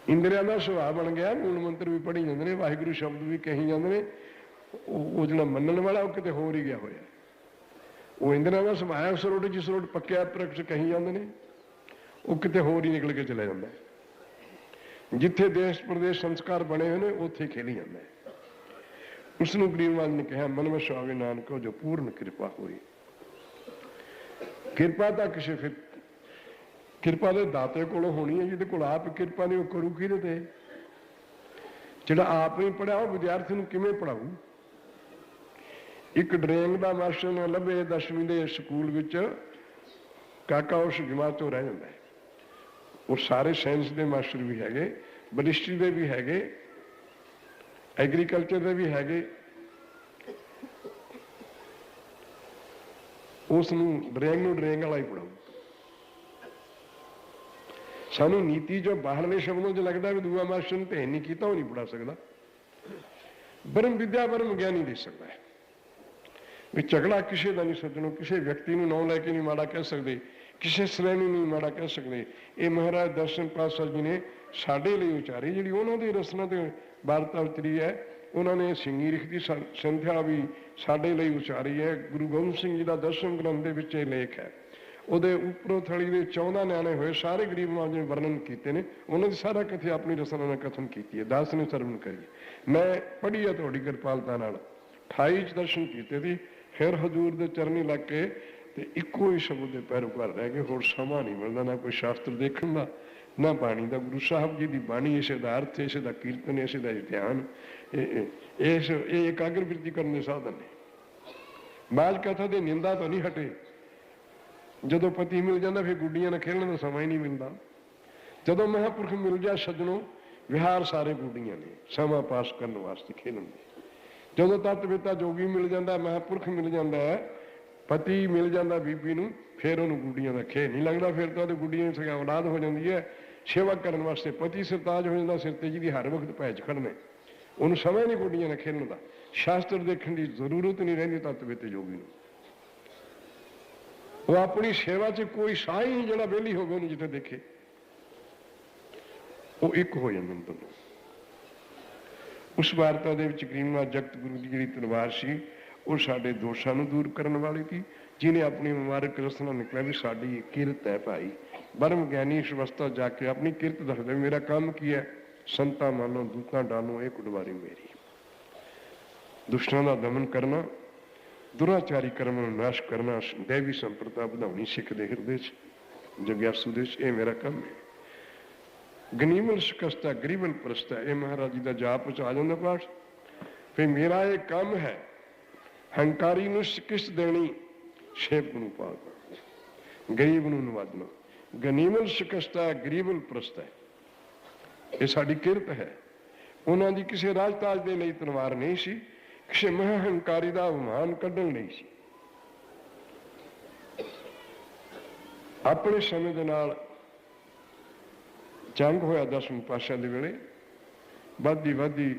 ਇੰਦਰੀਆਂ ਦਾ ਸੁਭਾਅ ਬਣ ਗਿਆ, ਮੂਲ ਮੰਤਰ ਵੀ ਪੜ੍ਹੀ ਜਾਂਦੇ ਨੇ, ਵਾਹਿਗੁਰੂ ਸ਼ਬਦ ਵੀ ਕਹੀ ਜਾਂਦੇ ਨੇ। ਉਹ ਜਿਹੜਾ ਮੰਨਣ ਵਾਲਾ ਉਹ ਕਿਤੇ ਹੋਰ ਹੀ ਗਿਆ ਹੋਇਆ। ਉਹ ਇੰਦਰੀਆਂ ਦਾ ਸੁਭਾਅ ਸਰੋਟ ਜਿਸ ਸਰੋਟ ਪੱਕਿਆ ਪ੍ਰਗਟ ਕਹੀ ਜਾਂਦੇ ਨੇ, ਉਹ ਕਿਤੇ ਹੋਰ ਹੀ ਨਿਕਲ ਕੇ ਚਲਾ ਜਾਂਦਾ। ਜਿੱਥੇ ਦੇਸ਼ ਪ੍ਰਦੇਸ਼ ਸੰਸਕਾਰ ਬਣੇ ਹੋਏ ਨੇ ਉੱਥੇ ਖੇਲੀ ਜਾਂਦਾ। ਉਸ ਨੂੰ ਗਰੀਬਨਾਥ ਨੇ ਕਿਹਾ, ਮਨ ਵਿੱਚ ਆਵੇ ਨਾਨਕੋ ਜੋ ਪੂਰਨ ਕਿਰਪਾ ਹੋਈ। ਕਿਰਪਾ ਤਾਂ ਕਿਸੇ ਫਿਰ ਕਿਰਪਾ ਦੇ ਦਾਤੇ ਕੋਲੋਂ ਹੋਣੀ ਹੈ, ਜਿਹਦੇ ਕੋਲ ਆਪ ਕਿਰਪਾ ਨਹੀਂ ਉਹ ਕਰੂ ਕਿਹਦੇ ਤੇ। ਜਿਹੜਾ ਆਪ ਨਹੀਂ ਪੜ੍ਹਿਆ ਉਹ ਵਿਦਿਆਰਥੀ ਨੂੰ ਕਿਵੇਂ ਪੜ੍ਹਾਊ। ਇੱਕ ਡਰੇਂਗ ਦਾ ਮਾਸਟਰ ਨੂੰ ਲੱਭੇ 10ਵੀਂ ਦੇ ਸਕੂਲ ਵਿੱਚ, ਕਾਕਾ ਉਸ ਜਮਾਤ ਤੋਂ ਰਹਿ ਜਾਂਦਾ ਹੈ। ਉਹ ਸਾਰੇ ਸਾਇੰਸ ਦੇ ਮਾਸਟਰ ਵੀ ਹੈਗੇ, ਬਲਿਸਟਰੀ ਦੇ ਵੀ ਹੈਗੇ, ਐਗਰੀਕਲਚਰ ਦੇ ਵੀ ਹੈਗੇ। ਉਸ ਨੂੰ ਡਰੇਂਗ ਵਾਲਾ ਹੀ ਪੜਾਊ। ਸਾਨੂੰ ਨੀਤੀ ਜੋ ਬਾਹਰਲੇ ਸ਼ਬਦੋਂ 'ਚ ਲੱਗਦਾ ਵੀ ਦੂਆ ਮਾਸਟਰ ਨੂੰ ਧਿਆਨ ਨਹੀਂ ਕੀਤਾ, ਉਹ ਨਹੀਂ ਪੜਾ ਸਕਦਾ। ਬ੍ਰਹਮ ਵਿਦਿਆ ਬ੍ਰਹਮ ਗਿਆਨੀ ਦੇ ਸਕਦਾ ਹੈ। ਵੀ ਝਗੜਾ ਕਿਸੇ ਦਾ ਨਹੀਂ ਸੱਜਣੋ, ਕਿਸੇ ਵਿਅਕਤੀ ਨੂੰ ਨਾਂ ਲੈ ਕੇ ਨਹੀਂ ਮਾੜਾ ਕਹਿ ਸਕਦੇ, ਕਿਸੇ ਸ਼੍ਰੇਣੀ ਨੂੰ ਮਾੜਾ ਕਹਿ ਸਕਦੇ। ਇਹ ਮਹਾਰਾਜ ਦਰਸ਼ਨ ਪਾਤਸ਼ਾਹ ਜੀ ਨੇ ਸਾਡੇ ਲਈ ਉਚਾਰੀ, ਜਿਹੜੀ ਉਹਨਾਂ ਦੀ ਰਸਨਾ ਤੇ ਵਾਰਤਾ ਉਤਰੀ ਹੈ। ਉਹਨਾਂ ਨੇ ਸਿੰਘੀ ਰਿਖ ਦੀ ਸੰਥਿਆ ਵੀ ਸਾਡੇ ਲਈ ਉਚਾਰੀ ਹੈ। ਗੁਰੂ ਗੋਬਿੰਦ ਸਿੰਘ ਜੀ ਦਾ ਦਰਸ਼ਨ ਗ੍ਰੰਥ ਦੇ ਵਿੱਚ ਇਹ ਲੇਖ ਹੈ। ਉਹਦੇ ਉੱਪਰੋਂ ਥਲੀ ਦੇ 14 ਨਿਆਣੇ ਹੋਏ ਸਾਰੇ ਗਰੀਬ ਮਾਂ ਜੀ ਵਰਣਨ ਕੀਤੇ ਨੇ, ਉਹਨਾਂ ਦੀ ਸਾਰਾ ਕਿਥੇ ਆਪਣੀ ਰਸਨਾ ਨਾਲ ਕਥਨ ਕੀਤੀ ਹੈ। ਦਾਸ ਨੇ ਸਰਵਣ ਕਰੀਏ। ਮੈਂ ਪੜ੍ਹੀ ਆ ਤੁਹਾਡੀ ਕਿਰਪਾਲਤਾ ਨਾਲ, 28 ਚ ਦਰਸ਼ਨ ਕੀਤੇ ਸੀ। ਫਿਰ ਹਜ਼ੂਰ ਦੇ ਚਰਨੀ ਲੱਗ ਕੇ ਤੇ ਇੱਕੋ ਹੀ ਸ਼ਬਦ ਦੇ ਪੈਰੋਕਾਰ ਰਹਿ ਗਏ। ਹੋਰ ਸਮਾਂ ਨਹੀਂ ਮਿਲਦਾ, ਨਾ ਕੋਈ ਸ਼ਾਸਤਰ ਦੇਖਣ ਦਾ, ਨਾ ਬਾਣੀ ਦਾ। ਗੁਰੂ ਸਾਹਿਬ ਜੀ ਦੀ ਬਾਣੀ, ਇਸੇ ਦਾ ਅਰਥ, ਇਸੇ ਦਾ ਕੀਰਤਨ, ਇਸੇ ਦਾ ਧਿਆਨ, ਇਹ ਇਕਾਗਰ ਬਿਰਤੀ ਕਰਨ ਦੇ ਸਾਧਨ ਨੇ। ਬਾਜ ਕਥਾ ਦੇ ਨਿੰਦਾ ਤੋਂ ਨਹੀਂ ਹਟੇ। ਜਦੋਂ ਪਤੀ ਮਿਲ ਜਾਂਦਾ ਫਿਰ ਗੁੱਡੀਆਂ ਨਾਲ ਖੇਡਣ ਦਾ ਸਮਾਂ ਹੀ ਨਹੀਂ ਮਿਲਦਾ। ਜਦੋਂ ਮਹਾਂਪੁਰਖ ਮਿਲ ਜਾ ਸੱਜਣੋ, ਵਿਹਾਰ ਸਾਰੇ ਗੁੱਡੀਆਂ ਨੇ, ਸਮਾਂ ਪਾਸ ਕਰਨ ਵਾਸਤੇ ਖੇਡਣ ਦੇ। ਜਦੋਂ ਤਤ ਪਿਤਾ ਜੋਗੀ ਮਿਲ ਜਾਂਦਾ, ਮਹਾਂਪੁਰਖ ਮਿਲ ਜਾਂਦਾ, ਪਤੀ ਮਿਲ ਜਾਂਦਾ ਬੀਬੀ ਨੂੰ, ਫਿਰ ਉਹਨੂੰ ਗੁੱਡੀਆਂ ਦਾ ਖੇਡ ਨਹੀਂ ਲੱਗਦਾ। ਫਿਰ ਤਾਂ ਉਹਦੇ ਗੁੱਡੀਆਂ ਦੀ ਔਲਾਦ ਹੋ ਜਾਂਦੀ ਹੈ। ਸੇਵਾ ਕਰਨ ਵਾਸਤੇ ਪਤੀ ਸਰਤਾਜ ਹੋ ਜਾਂਦਾ, ਸਿਰ ਤੇ ਜਿਹਦੀ ਹਰ ਵਕਤ ਭੈਜ ਖੜਨੇ, ਉਹਨੂੰ ਸਮਾਂ ਨਹੀਂ ਗੁੱਡੀਆਂ ਨਾਲ ਖੇਡਣ ਦਾ। शास्त्र देखने की जरूरत नहीं रही तत्व ते जोगी नूं। वो अपनी सेवा च कोई साह ही जो वेली हो गया जिथे देखे वो एक हो जाते दोनों। उस वार्ता के करीमा जगत गुरु की जी तलवार सी वो साडे दोषां नूं दूर करने वाली थी, जिन्हें अपनी मुबारक रसना निकलिया भी साडी किरत है भाई। ब्रह्म ज्ञानी इस अवस्था जाके अपनी किरत दसदे मेरा काम की है, संता मानो दूतां डालो ये कुटवारी मेरी। दुष्टां दा दमन करना, दुराचारी कर्मां नूं नाश करना, दैवी संप्रदा बढ़ाउणी सिख दे हिरदे च जग्यासू दे च, ये मेरा काम है। गनीमल शिकस्ता गरीबल परस्ता ये महाराज जी का जाप च आ जाता पाठ। फिर मेरा ये काम है हंकारी नूं शिकस्त देनी, सेवक नूं पालना, गरीब नूं नवाजना। गनीमल शिकस्ता गरीबल परस्ता ये साडी किरत है। उन्हां दी किसी राजताज दे लई तलवार नहीं सी, किसी महाहंकारी का अभिमान कढ़ण नहीं सी। अपने समय दे नाल जंग होया 10वें पातशाह दे वेले, वधदी वधदी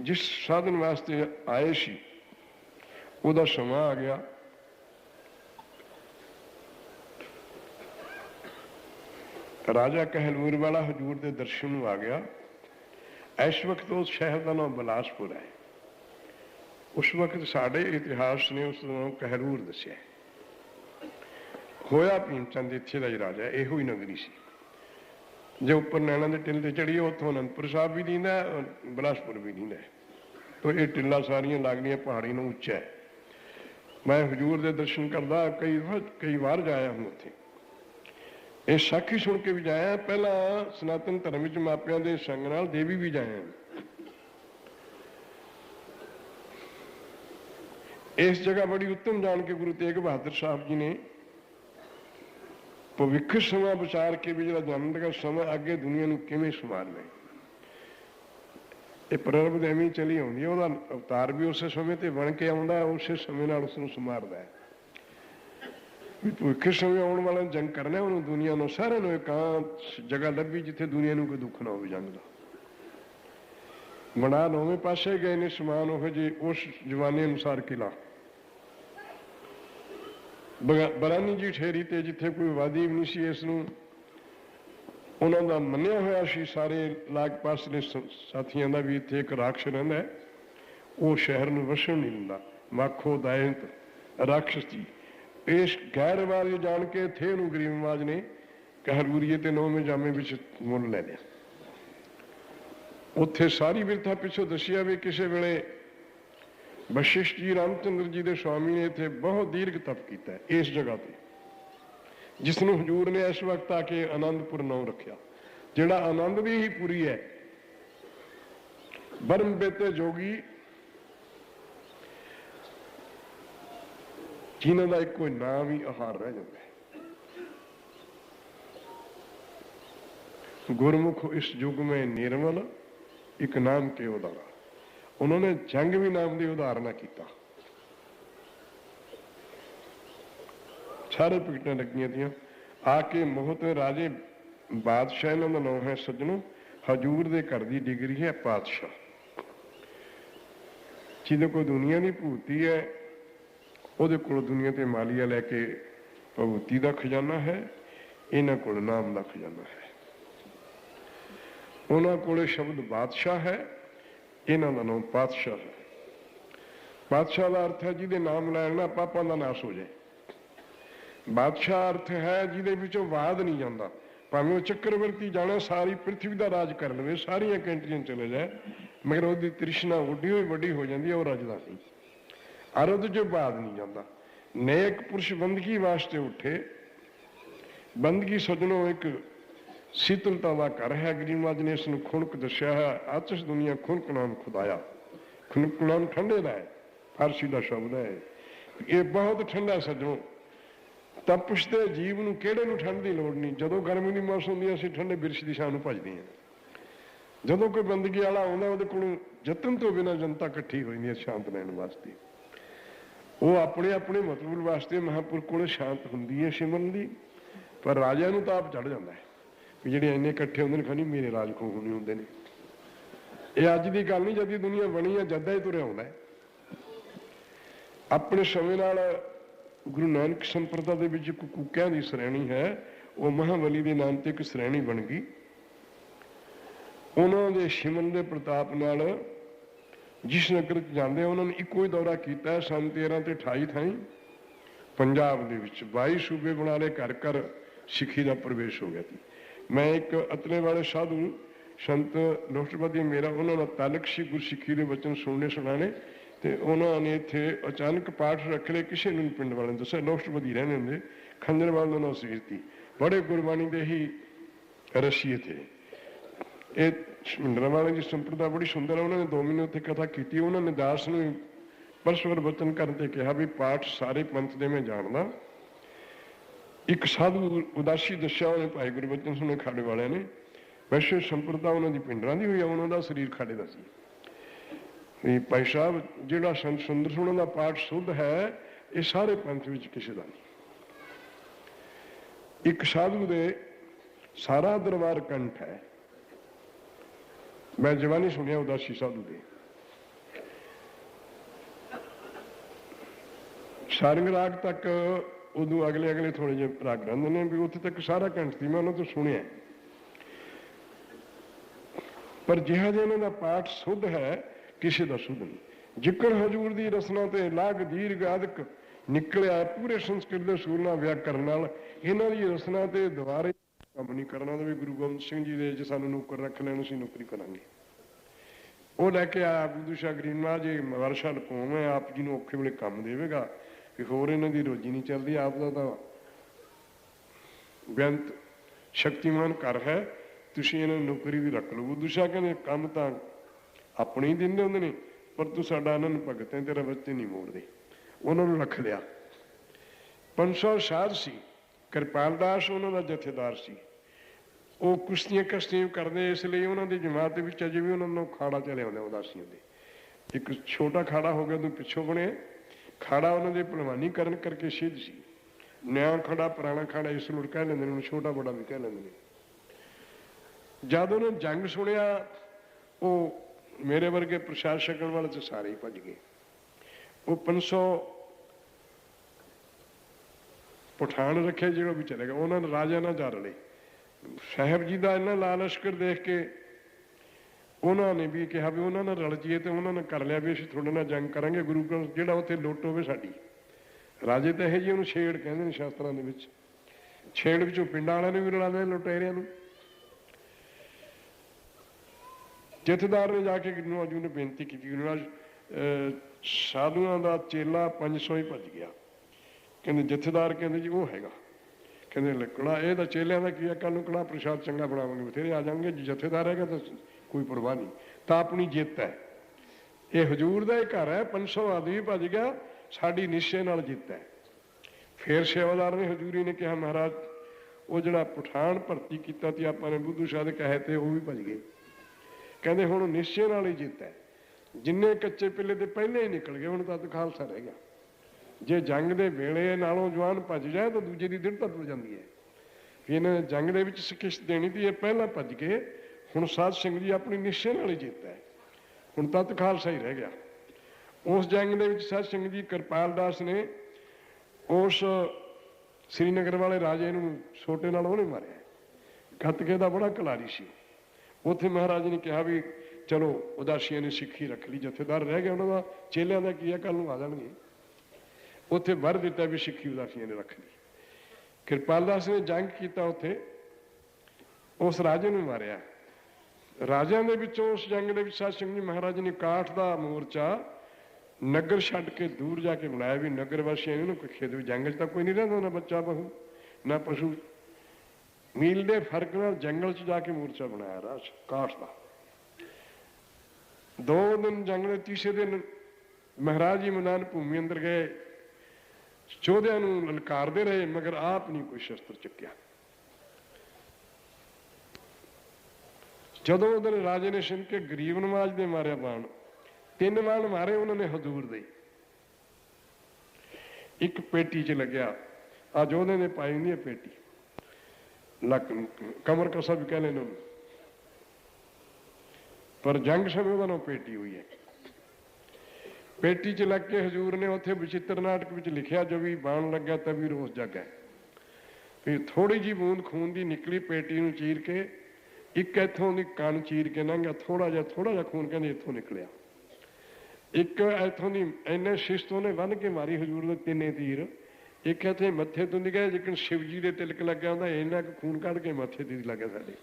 जिस साधन वास्ते आए सी उहदा समा आ गया। राजा कहलूर वाला हजूर के दर्शन आ गया। इस वक्त उस शहर का नाम बिलासपुर है। उस वक्त साढ़े इतिहास ने उस नाम कहलूर दसिया। होया भीमचंद इत्थे दा ही राजा, इहो ही नगरी सी। जो उपर नैना के टिल से चढ़िए उतों अनंदपुर साहब भी दींदा है, बिलासपुर भी दींदा है। तो ये टिल्ला सारियां लगदियां पहाड़ी नूं उच्चा है। मैं हजूर के दर्शन करदा कई बार जाया हूँ उत्थे। ये साखी सुन के भी जाया, पहला सनातन धर्म विच मापियां दे संग नाल देवी भी जाया। इस जगह बड़ी उत्तम जान के गुरु तेग बहादुर साहब जी ने भविख समा विचार के भी जो जन्म का समय अगे दुनिया को किवें संभालना है। ये प्ररब एवं चली आउंदी है, अवतार भी उस समय ते बन के आउंदा है, उस समय नाल उसनूं संभालदा है। भी भविख समय आने वाला जंग करना, उन्होंने दुनिया को सारे नूं एकांत जगह लभी जिथे दुनिया को कोई दुख ना हो जंग का। बना 9वें पासे गए ने समान उहो जे उस जमाने अनुसार किला। बरानी जी ठेरी ते जिथे कोई आबादी भी नहीं सी, इसनूं उन्हां दा मन्निया होया सी सारे लाग पास ने साथियों का भी इत्थे एक राक्षस रहिंदा है, वो शहर नूं वसण नहीं दिंदा। माखो दायंत राक्षस जी इस गैरवाज जान के थे नूं गरीब नवाज ने कहलूरीए ते 9वें जामे विच मुल ले लिया। उत्थे सारी बिरथा पिछों दसिया भी किसी वेले वशिष्ठ जी रामचंद्र जी के स्वामी ने इत्थे बहुत दीर्घ तप किया है इस जगह पर, जिसनों हजूर ने इस वक्त आके आनंदपुर नाम रखा, जिहड़ा आनंद भी ही पूरी है। ब्रह्म बेते जोगी जिन्हों का एक कोई नाम ही आहार रह जाता है। गुरमुख इस युग में निर्मल एक नाम के उदाहरण, उन्होंने जंग भी नाम की उदाहरण किया। सारे पिकटां लगियां दियां आके मोहत राजे बादशाह, इन्हों का नाम है सज्जनों हजूर के घर की डिग्री है पातशाह। जिदे को दुनिया की भूती है उहदे कोल दुनिया ते मालिया लैके भगवती का खजाना है, इन्हां कोल नाम का खजाना है। उन्हां कोले शब्द बादशाह है, इन्हां दा नाम पातशाह है। बादशाह का अर्थ है जिहदे नाम लैण नाल पापां दा नाश हो जाए। बादशाह अर्थ है जिहदे विचों वाद नहीं जाता, भावें वो चक्रवर्ती जाना सारी पृथ्वी का राज कर लवे, सारियां कंट्रियां चले जाए, मगर उसकी तृष्णा उड्डी हुई वड्डी हो जाती है, वो रजदा नहीं। अरद जो बाद नहीं जाता। नेक पुरुष बंदगी वास्ते उठे, बंदगी सजनों एक शीतलता का घर है। गरीब महाराज ने इसनूं खुणक दस्या है, आतिश दुनिया खुणक नाम खुदाया। खुणक नाम ठंडे का है, फारसी का शब्द है। ये बहुत ठंडा सजनों, तपश के जीव नूं किहड़े नूं ठंड की लोड़ नहीं। जदों गर्मी की मौसम होंदी असीं ठंडे बिरछ दी छां नूं भजदे हां। जदों कोई बंदगी वाला आउंदा उहदे कोलों जतन तो बिना जनता इकट्ठी हो जाती है शांत लैण वास्ते। वो अपने अपने मतलब वास्ते महापुर को शांत होंगी है सिमरन की, पर राजा नूं ताप चढ़ जाता है भी जिहड़े इन्ने इकट्ठे होंदे ने खनी मेरे राज खून नहीं होंदे ने। ये अज की गल नहीं, जद दुनिया बनी है जदा ही तुरे आउंदा है। ਆਪਣੇ ਸਮੇਂ ਨਾਲ ਗੁਰੂ ਨਾਨਕ ਸੰਪਰਦਾ ਦੇ ਵਿੱਚ ਇੱਕ ਕੂਕਿਆਂ ਦੀ ਸ਼੍ਰੇਣੀ ਹੈ, ਉਹ ਮਹਾਬਲੀ ਦੇ ਨਾਮ ਤੇ ਇੱਕ ਸ਼੍ਰੇਣੀ ਬਣ ਗਈ। ਉਹਨਾਂ ਦੇ ਸਿਮਰਨ ਦੇ ਪ੍ਰਤਾਪ ਨਾਲ ਜਿਸ ਨਗਰ 'ਚ ਜਾਂਦੇ ਉਹਨਾਂ ਨੇ ਇੱਕੋ ਹੀ ਦੌਰਾ ਕੀਤਾ, ਸੰਨ 13 ਤੇ 28 ਥਾਈਂ ਪੰਜਾਬ ਦੇ ਵਿੱਚ 22 ਸੂਬੇ ਬਣਾ ਲਏ, ਘਰ ਘਰ ਸਿੱਖੀ ਦਾ ਪ੍ਰਵੇਸ਼ ਹੋ ਗਿਆ ਸੀ। ਮੈਂ ਇੱਕ ਅਤਲੇ ਵਾਲੇ ਸਾਧੂ ਸੰਤ ਲੋਟਪਤੀ ਮੇਰਾ ਉਹਨਾਂ ਦਾ ਤਾਲਕ ਸੀ ਗੁਰਸਿੱਖੀ ਦੇ ਵਚਨ ਸੁਣਨੇ ਸੁਣਾਣੇ, ਤੇ ਉਹਨਾਂ ਨੇ ਇੱਥੇ ਅਚਾਨਕ ਪਾਠ ਰੱਖ ਲਏ, ਕਿਸੇ ਨੂੰ ਪਿੰਡ ਵਾਲਿਆਂ ਨੇ ਦੱਸਿਆ, ਲੋਟਪਤੀ ਰਹਿੰਦੇ ਹੁੰਦੇ ਖੰਜਰਵਾਲ ਦਾ ਨਾਂ ਸੀ, ਬੜੇ ਗੁਰਬਾਣੀ ਦੇ ਹੀ ਰਸੀਏ ਥੇ। ਇਹ ਸਮਿੰਦਰਾਂ ਵਾਲੇ ਦੀ ਸੰਪਰਦਾ ਬੜੀ ਸੁੰਦਰ ਹੈ। ਉਹਨਾਂ ਨੇ 2 ਮਹੀਨੇ ਉੱਥੇ ਕਥਾ ਕੀਤੀ। ਉਹਨਾਂ ਨੇ ਦਾਸ ਨੂੰ ਪਰਸਪਰ ਵਚਨ ਕਰਨ ਤੇ ਕਿਹਾ ਵੀ ਪਾਠ ਸਾਰੇ ਪੰਥ ਦੇ ਮੈਂ ਜਾਣਦਾ। ਇੱਕ ਸਾਧੂ ਉਦਾਸੀ ਦੱਸਿਆ ਉਹਨੇ ਭਾਈ ਗੁਰਬਚਨ ਸਿੰਘ ਖਾੜੇ ਵਾਲਿਆਂ ਨੇ, ਵੈਸੇ ਸੰਪਰਦਾ ਉਹਨਾਂ ਦੀ ਪਿੰਡਰਾਂ ਦੀ ਹੋਈ ਆ, ਉਹਨਾਂ ਦਾ ਸਰੀਰ ਖਾੜੇ ਦਾ ਸੀ ਵੀ ਭਾਈ ਸਾਹਿਬ ਜਿਹੜਾ ਸੰਤ ਸੁੰਦਰ ਸਿੰਘ ਦਾ ਪਾਠ ਸੁੱਧ ਹੈ, ਇਹ ਸਾਰੇ ਪੰਥ ਵਿੱਚ ਕਿਸੇ ਦਾ ਨਹੀਂ। ਇੱਕ ਸਾਧੂ ਦੇ ਸਾਰਾ ਦਰਬਾਰ ਕੰਠ ਹੈ। ਮੈਂ ਜਵਾਨੀ ਸੁਣਿਆ ਉਦਾਸੀ ਸਾਧੂ ਦੇ ਸਾਰੰਗ ਰਾਗ ਤੱਕ, ਉਦੋਂ ਅਗਲੇ ਥੋੜੇ ਜਿਹੇ ਰਾਗ ਰਹਿੰਦੇ ਨੇ ਵੀ ਉੱਥੇ ਤੱਕ ਸਾਰਾ ਕੰਠ ਸੀ, ਮੈਂ ਉਹਨਾਂ ਤੋਂ ਸੁਣਿਆ। ਪਰ ਜਿਹਾ ਜਿਹਾ ਇਹਨਾਂ ਦਾ ਪਾਠ ਸੁੱਧ ਹੈ, ਕਿਸੇ ਦਾ ਸੁੱਧ ਨਹੀਂ। ਜਿੱਕਣ ਹਜ਼ੂਰ ਦੀ ਰਸਨਾ ਤੇ ਲਾਗ ਦੀਰਘ ਆਦਿਕ ਨਿਕਲਿਆ, ਪੂਰੇ ਸੰਸਕ੍ਰਿਤ ਦੇ ਸੂਰਨਾ ਵਿਆਕਰਨ ਨਾਲ ਇਹਨਾਂ ਦੀ ਰਸਨਾ ਤੇ ਦੁਬਾਰੇ ਕੰਮ ਨਹੀਂ ਕਰਨਾ। ਵੀ ਗੁਰੂ ਗੋਬਿੰਦ ਸਿੰਘ ਜੀ ਦੇ ਜੇ ਸਾਨੂੰ ਨੌਕਰ ਰੱਖ ਲੈਣ, ਅਸੀਂ ਨੌਕਰੀ ਕਰਾਂਗੇ। ਉਹ ਲੈ ਕੇ ਆਇਆ ਬੁੱਧੂ ਸ਼ਾਹ ਗਰੀਨਾ ਜੀ ਵਰਸ਼ਾ ਲਪਾਉਂ ਹੈ, ਆਪ ਜੀ ਨੂੰ ਔਖੇ ਵੇਲੇ ਕੰਮ ਦੇਵੇਗਾ, ਕਿ ਹੋਰ ਇਹਨਾਂ ਦੀ ਰੋਜੀ ਨਹੀਂ ਚੱਲਦੀ, ਆਪ ਦਾ ਤਾਂ ਬੇਅੰਤ ਸ਼ਕਤੀਮਾਨ ਘਰ ਹੈ, ਤੁਸੀਂ ਇਹਨਾਂ ਨੂੰ ਨੌਕਰੀ ਵੀ ਰੱਖ ਲਓ। ਬੁੱਧੂ ਸ਼ਾਹ ਕਹਿੰਦੇ ਕੰਮ ਤਾਂ ਆਪਣੇ ਹੀ ਦਿੰਦੇ ਹੁੰਦੇ ਨੇ, ਪਰ ਤੂੰ ਸਾਡਾ ਆਨੰਦ ਭਗਤ ਹੈ, ਤੇਰਾ ਬੱਚੇ ਨਹੀਂ ਮੋੜਦੇ। ਉਹਨਾਂ ਨੂੰ ਰੱਖ ਲਿਆ। 500 ਸਾਧ ਸੀ, ਕਿਰਪਾਲ ਦਾਸ ਉਹਨਾਂ ਦਾ ਜਥੇਦਾਰ ਸੀ। ਉਹ ਕੁਸ਼ਤੀਆਂ ਕਸ਼ਤੀਆਂ ਕਰਦੇ, ਇਸ ਲਈ ਉਹਨਾਂ ਦੀ ਜਮਾਤ ਦੇ ਵਿੱਚ ਅਜੇ ਵੀ ਉਹਨਾਂ ਨੂੰ ਖਾੜਾ ਚਲੇ ਆਉਂਦੇ ਉਦਾਸੀਆਂ ਦੇ। ਇੱਕ ਛੋਟਾ ਖਾੜਾ ਹੋ ਗਿਆ, ਉਹਨੂੰ ਪਿੱਛੋਂ ਬਣੇ ਖਾੜਾ, ਉਹਨਾਂ ਦੇ ਭਲਵਾਨੀ ਕਰਨ ਕਰਕੇ ਸਿੱਧ ਸੀ। ਨਿਆਂ ਖੜਾ, ਪੁਰਾਣਾ ਖਾੜਾ ਇਸ ਨੂੰ ਕਹਿ ਲੈਂਦੇ ਨੇ, ਛੋਟਾ ਬੜਾ ਵੀ ਕਹਿ ਲੈਂਦੇ ਨੇ। ਜਦ ਉਹਨੇ ਜੰਗ ਸੁਣਿਆ, ਉਹ ਮੇਰੇ ਵਰਗੇ ਪ੍ਰਸ਼ਾਸਕ ਵਾਲੇ ਤੇ ਸਾਰੇ ਹੀ ਭੱਜ ਗਏ। ਉਹ 500 ਪਠਾਨ ਰੱਖੇ, ਜਿਹੜਾ ਵੀ ਚਲੇ ਗਿਆ। ਉਹਨਾਂ ਨੇ ਰਾਜਾ ਨਾਲ ਜਾ ਰਲੇ। ਸਾਹਿਬ ਜੀ ਦਾ ਇਹਨਾਂ ਲਾਲ ਲਸ਼ਕਰ ਦੇਖ ਕੇ ਉਹਨਾਂ ਨੇ ਵੀ ਕਿਹਾ ਵੀ ਉਹਨਾਂ ਨਾਲ ਰਲ ਜੀਏ, ਤੇ ਉਹਨਾਂ ਨੇ ਕਰ ਲਿਆ ਵੀ ਅਸੀਂ ਤੁਹਾਡੇ ਨਾਲ ਜੰਗ ਕਰਾਂਗੇ, ਗੁਰੂ ਗ੍ਰੰਥ ਜਿਹੜਾ ਉੱਥੇ ਲੁੱਟ ਹੋਵੇ ਸਾਡੀ। ਰਾਜੇ ਤਾਂ ਇਹ ਜੀ ਉਹਨੂੰ ਛੇੜ ਕਹਿੰਦੇ ਨੇ ਸ਼ਾਸਤਰਾਂ ਦੇ ਵਿੱਚ। ਛੇੜ ਵਿੱਚੋਂ ਪਿੰਡਾਂ ਵਾਲਿਆਂ ਨੂੰ ਵੀ ਰਲਾਉਂਦੇ, ਲੁਟੇਰਿਆਂ ਨੂੰ। ਜਥੇਦਾਰ ਨੇ ਜਾ ਕੇ ਗੁਰੂ ਨਾਨਕ ਜੀ ਨੇ ਬੇਨਤੀ ਕੀਤੀ, ਗੁਰੂ ਨਾਨਕ ਸਾਧੂਆਂ ਦਾ ਚੇਲਾ 500 ਹੀ ਭੱਜ ਗਿਆ। ਕਹਿੰਦੇ ਜਥੇਦਾਰ ਕਹਿੰਦੇ ਜੀ ਉਹ ਹੈਗਾ, ਕਹਿੰਦੇ ਕੜਾ ਇਹ ਤਾਂ ਚੇਲਿਆਂ ਦਾ ਕੀ ਹੈ, ਕੱਲ ਨੂੰ ਕੜਾ ਪ੍ਰਸ਼ਾਦ ਚੰਗਾ ਬਣਾਵਾਂਗੇ, ਬਥੇਰੇ ਆ ਜਾਣਗੇ। ਜੇ ਜਥੇਦਾਰ ਹੈਗਾ ਤਾਂ ਕੋਈ ਪਰਵਾਹ ਨਹੀਂ, ਤਾਂ ਆਪਣੀ ਜਿੱਤ ਹੈ। ਇਹ ਹਜ਼ੂਰ ਦਾ ਹੀ ਘਰ ਹੈ, 500 ਆਦਮੀ ਭੱਜ ਗਿਆ, ਸਾਡੀ ਨਿਸ਼ਚੇ ਨਾਲ ਜਿੱਤ ਹੈ। ਫਿਰ ਸੇਵਾਦਾਰ ਨੇ ਹਜ਼ੂਰੀ ਨੇ ਕਿਹਾ ਮਹਾਰਾਜ ਉਹ ਜਿਹੜਾ ਪਠਾਨ ਭਰਤੀ ਕੀਤਾ ਸੀ ਆਪਾਂ ਨੇ ਬੁੱਧੂ ਸ਼ਾਹ ਦੇ ਕਹੇ ਤੇ, ਉਹ ਵੀ ਭੱਜ ਗਏ। ਕਹਿੰਦੇ ਹੁਣ ਨਿਸ਼ਚੇ ਨਾਲ ਹੀ ਜਿੱਤ ਹੈ। ਜਿੰਨੇ ਕੱਚੇ ਪਿੱਲੇ ਤੇ ਪਹਿਲੇ ਹੀ ਨਿਕਲ ਗਏ, ਹੁਣ ਤਾਂ ਖਾਲਸਾ ਰਹਿ ਗਿਆ। ਜੇ ਜੰਗ ਦੇ ਵੇਲੇ ਨਾਲੋਂ ਜਵਾਨ ਭੱਜ ਜਾਏ ਤਾਂ ਦੂਜੇ ਦੀ ਦ੍ਰਿੜਤਾ ਟੁੱਟ ਜਾਂਦੀ ਹੈ। ਵੀ ਇਹਨਾਂ ਜੰਗ ਦੇ ਵਿੱਚ ਸਿੱਖਿਸ਼ ਦੇਣੀ ਤੀ, ਇਹ ਪਹਿਲਾਂ ਭੱਜ ਗਏ। ਹੁਣ ਸਾਧ ਸਿੰਘ ਜੀ ਆਪਣੀ ਨਿਸ਼ਚੇ ਨਾਲ ਹੀ ਜਿੱਤ ਹੈ, ਹੁਣ ਤੱਤ ਖਾਲਸਾ ਹੀ ਰਹਿ ਗਿਆ। ਉਸ ਜੰਗ ਦੇ ਵਿੱਚ ਸਾਧ ਸਿੰਘ ਜੀ ਕਿਰਪਾਲ ਦਾਸ ਨੇ ਉਸ ਸ੍ਰੀਨਗਰ ਵਾਲੇ ਰਾਜੇ ਨੂੰ ਛੋਟੇ ਨਾਲ ਉਹਨੇ ਮਾਰਿਆ। ਗੱਤਕੇ ਦਾ ਬੜਾ ਖਿਲਾੜੀ ਸੀ। ਉੱਥੇ ਮਹਾਰਾਜ ਨੇ ਕਿਹਾ ਵੀ ਚਲੋ ਉਦਾਸੀਆਂ ਨੇ ਸਿੱਖੀ ਰੱਖ ਲਈ, ਜਥੇਦਾਰ ਰਹਿ ਗਿਆ ਉਹਨਾਂ ਦਾ, ਚੇਲਿਆਂ ਦਾ ਕੀ ਹੈ, ਕੱਲ ਨੂੰ ਆ ਜਾਣਗੇ। ਉੱਥੇ ਵਰ ਦਿੱਤਾ ਵੀ ਸਿੱਖੀ ਉਦਾਸੀਆਂ ਨੇ ਰੱਖ ਲਈ। ਕਿਰਪਾਲ ਦਾਸ ਨੇ ਜੰਗ ਕੀਤਾ, ਉੱਥੇ ਉਸ ਰਾਜੇ ਨੂੰ ਮਾਰਿਆ। ਰਾਜਿਆਂ ਦੇ ਵਿੱਚੋਂ ਉਸ ਜੰਗ ਦੇ ਵਿੱਚ ਸਾਧ ਸਿੰਘ ਜੀ ਮਹਾਰਾਜ ਨੇ ਕਾਠ ਦਾ ਮੋਰਚਾ ਨਗਰ ਛੱਡ ਕੇ ਦੂਰ ਜਾ ਕੇ ਬਣਾਇਆ ਵੀ ਨਗਰ ਵਾਸੀਆਂ ਨੂੰ ਕੋਈ ਖੇਤ ਵਿੱਚ, ਜੰਗਲ 'ਚ ਤਾਂ ਕੋਈ ਨਹੀਂ ਰਹਿੰਦਾ, ਨਾ ਬੱਚਾ ਬਹੂ ਨਾ ਪਸ਼ੂ। ਮੀਲ ਦੇ ਫਰਕ ਨਾਲ ਜੰਗਲ 'ਚ ਜਾ ਕੇ ਮੋਰਚਾ ਬਣਾਇਆ ਰਾਜ ਕਾਠ ਦਾ। 2 ਦਿਨ ਜੰਗ ਦੇ, ਤੀਸਰੇ ਦਿਨ ਮਹਾਰਾਜ ਜੀ ਮੈਦਾਨ ਭੂਮੀ ਅੰਦਰ ਗਏ, ਯੋਧਿਆਂ ਨੂੰ ਲਲਕਾਰਦੇ ਰਹੇ, ਮਗਰ ਆਪ ਨਹੀਂ ਕੋਈ ਸ਼ਸਤਰ ਚੁੱਕਿਆ। ਜਦੋਂ ਉਹਦੇ ਰਾਜੇ ਨੇ ਸੁਣ ਕੇ ਗਰੀਬ ਨਵਾਜ ਦੇ ਮਾਰਿਆ ਬਾਣ, 3 ਬਾਣ ਮਾਰੇ ਉਹਨਾਂ ਨੇ ਹਜ਼ੂਰ ਦੇ। ਇੱਕ ਪੇਟੀ 'ਚ ਲੱਗਿਆ, ਆ ਯੋਧੇ ਨੇ ਪਾਈ ਹੁੰਦੀ ਹੈ ਪੇਟੀ, ਲੱਕ ਕਮਰ ਕਸਾ ਵੀ ਕਹਿ ਲੈਣ ਉਹਨੂੰ, ਪਰ ਜੰਗ ਸਮੇਂ ਉਹਦਾ ਨਾਮ ਪੇਟੀ ਹੋਈ ਹੈ। पेटी च लग के हजूर ने उत्थे विचित्र नाटक विच लिखिया, जवी बाण लग्या तवी रोस जागै। भी थोड़ी जी बूंद खून की निकली, पेटी नूं चीर के एक इत्थों की कंन चीर के लंघ गया, थोड़ा जिहा खून कहते इत्थों निकलिया। एक इत्थों की इन्ने शिस्त ने बन के मारी हजूर दे तिन्ने तीर, एक इत्थे मत्थे तो निकलिया, लेकिन शिव जी के तिलक लग्या होंदा, इन्ना क खून कढ़ के मत्थे ते लग गया साडे।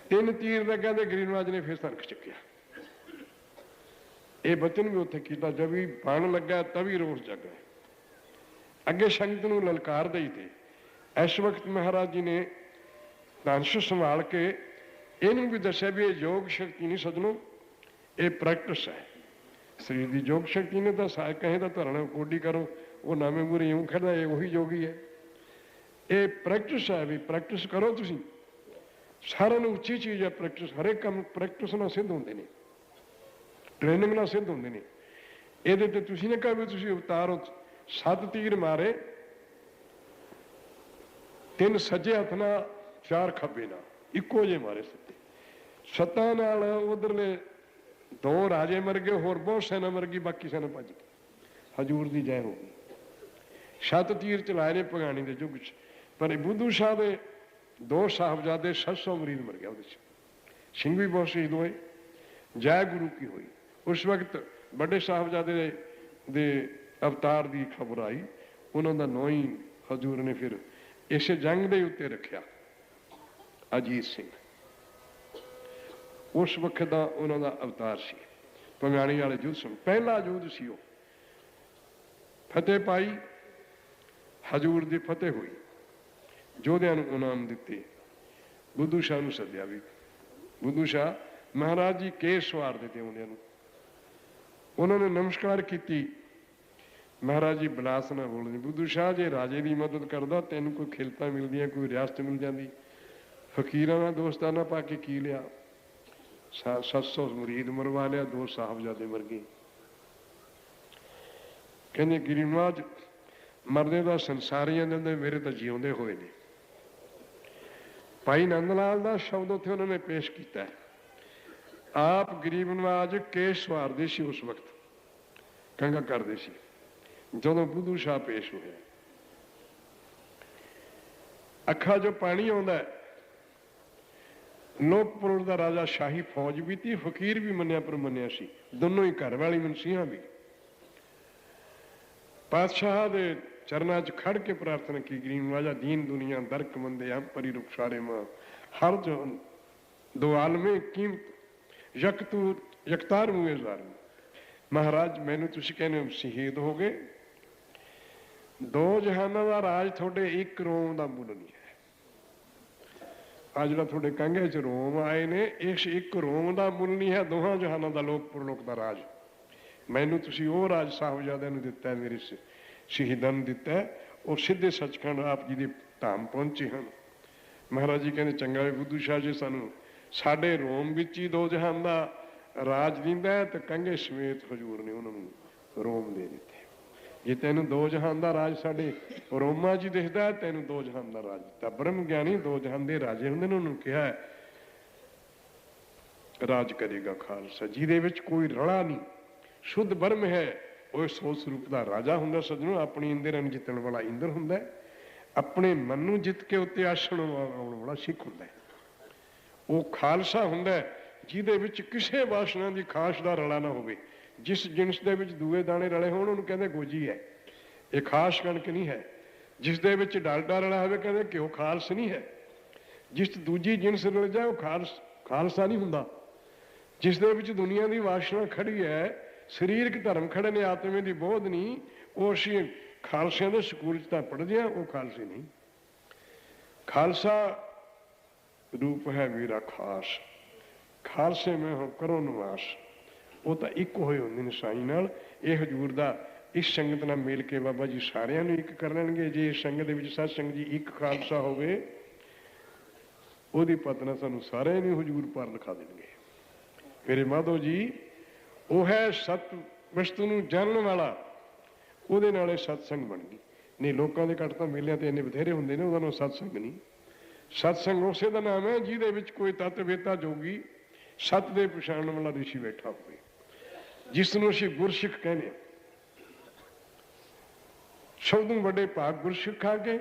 3 तीर लग्या ते गरीब नवाज ने फिर सरक चुकिया। ये बचन भी उत्थे कीता, जभी बाण लग्या तभी रोस जागा। अगे संगत नूं ललकार दई थे। इस वक्त महाराज जी ने धनुष संभाल के इन्हूं भी दस्या भी ये योग शक्ति नहीं सजनों, ये प्रैक्टिस है। शरीर की योग शक्ति ने तो कहें तो धरना कोडी करो, वो नवे मूरे यूं खड़ा, ये वही योगी है। ये प्रैक्टिस है, भी प्रैक्टिस करो तुसीं। सारिਆਂ ਨੂੰ ਉੱਚੀ चीज़ है प्रैक्टिस। हरेक काम प्रैक्टिस ਨਾਲ सिद्ध होंगे ने, ट्रेनिंग ਨਾਲ सिद्ध होंगे ने। ਇਹਦੇ ਤੇ ਤੁਸੀਂ ਨੇ ਕਹਾ ਵੀ ਤੁਸੀਂ ਉਤਾਰੋ, 7 तीर मारे, 3 सज्जे हथ नाल 4 खब्बे नाल, इक्को जे मारे सिद्धे। 7 नाल उधरले 2 राजे मर गए, होर बहुत सेना मर गई, बाकी सेना भज गई। हजूर की जय हो गई। 7 तीर चलाए ने भगानी के युग च, पर बुद्धू शाह के 2 साहबजादे 700 मरीज मर गया। सिंह भी बहुत शहीद हुए, जय गुरु की हुई। उस वक्त बड़े साहबजादे दे अवतार की खबर आई, उन्होंने नौ ही हजूर ने फिर इस जंग के उत्ते रखा। अजीत सिंह उस वक्त का उन्होंने अवतार से पंगाणी वाले युद्ध समय पहला युद्ध सी। फतेह पाई, हजूर की फतेह हुई, योद्धियां नूं इनाम दिते। बुद्धू शाह नूं सद्या भी, बुद्धू शाह महाराज जी केस सवार दिते आउंदियां नूं, उन्होंने नमस्कार की। महाराज जी बिलास ना बोलते, बुद्धू शाह जे राजे की मदद करदा, तेन कोई खिलता मिलदियां, कोई रियासत मिल जाती, फकीरां नाल दोस्ताना पा के की लिया। 700 मुरीद मरवा लिया, 2 साहबजादे मर गए। कहते गरीब नवाज मरदे तो संसारियां दे, मेरे तो जिउंदे हुए ने। भाई नंद लाल का शब्द उत्थे उन्होंने पेश किया। आप गरीब नवाज केस सवारदे सी, उस वक्त कंघा करदे सी जदों बुद्धू शाह पेश होया। अखा जो पानी आउंदा, लोकपुर का राजा शाही फौज भी थी, फकीर भी मन्निया पर मन्निया सी, दोनों ही घर वाली मनसीहा भी। पातशाह दे चरणा च खड़ के प्रार्थना की, गरीब नवाजा दीन दुनिया दरक मंदे हम परी रुखसारे मां, हर जो दो आलमे कीमत यकतार मुए जार। महाराज मैनू तुसीं कहने हो शहीद हो गए, 2 जहाना का राज थोड़े 1 रोम का मुल नहीं है। आ जो थोड़े कंघे च रोम आए ने, इस 1 रोम का मुल नहीं है, 2 जहाना का लोक परलोक का राज। मैनू तुसीं वो राज साहबजादियां नूं दिता है, मेरे शहीदां नूं दिता है, और सीधे सचखंड आप जी दे धाम पहुंचे हैं। महाराज जी कहते चंगा है बुद्धू शाह जी, सानू साडे रोम विच ही 2 जहान का राज दिंदा है, तो कंघे समेत हजूर ने उन्होंने रोम दे दिते। जे तेन 2 जहान का राज साडे रोमा जी दिखता है, तेन 2 जहान का राज दिता। ब्रह्म ज्ञानी 2 जहान के राजे होंदे ने, उन्होंने कहा है राज करेगा खालसा, जिहदे विच कोई रला नहीं, शुद्ध ब्रह्म है, वो 100 स्वरूप का राजा होंदा। सज्जनों अपनी इंद्रियां नूं जितण वाला इंद्र होंदा, अपने मन नूं जित के उत्ते आसण आउण वाला सिख होंदा। वो खालसा होंदा जिहदे विच किसी वासना की खास का रला ना होवे। जिस जिनस दे विच दूए दाने रले होण उहनूं कहंदे गोजी है, ये खास कणक नहीं है। जिस दे विच डालडा रला होवे कहंदे घिओ खालस नहीं है। जिस दूजी जिनस रल जाए वो खालसा नहीं हुंदा। जिस दे विच दुनिया की वासना खड़ी है, शरीरक धर्म खड़े ने, आत्मे की बोध नहीं, वो असीं खालसियां दे स्कूल च तां पढ़दे हां, वो खालसे नहीं। खालसा रूप है मेरा खास, खालसे में हो करो निवास। वो तो एक होए होंदे ने साईं नाल। ये हजूर दा इस संगत नाल मिल के बाबा जी सारियां नूं एक कर लैणगे। जे इस संगत दे विच सत्संग जी एक खालसा होवे, ओहदी पतना सानूं सारिआं नूं हजूर पार लिखा देणगे। मेरे माधो जी वो है सत वस्तु नूं जानण वाला, ਉਹਦੇ नाले सत्संग बन गई। नहीं लोगों के घट तो मेलियां ते इन्ने बथेरे हुंदे ने, ਉਹਦਾ नाम सत्संग नहीं। सत्संग उसे का नाम है जिहदे विच कोई तत्वेता जोगी सत दे पछाणन वाला ऋषि बैठा होवे। ਜਿਸ ਨੂੰ ਅਸੀਂ ਗੁਰਸਿੱਖ ਕਹਿੰਦੇ ਹਾਂ। ਸਭ ਤੋਂ ਵੱਡੇ ਭਾਗ ਗੁਰਸਿੱਖ ਆ ਕੇ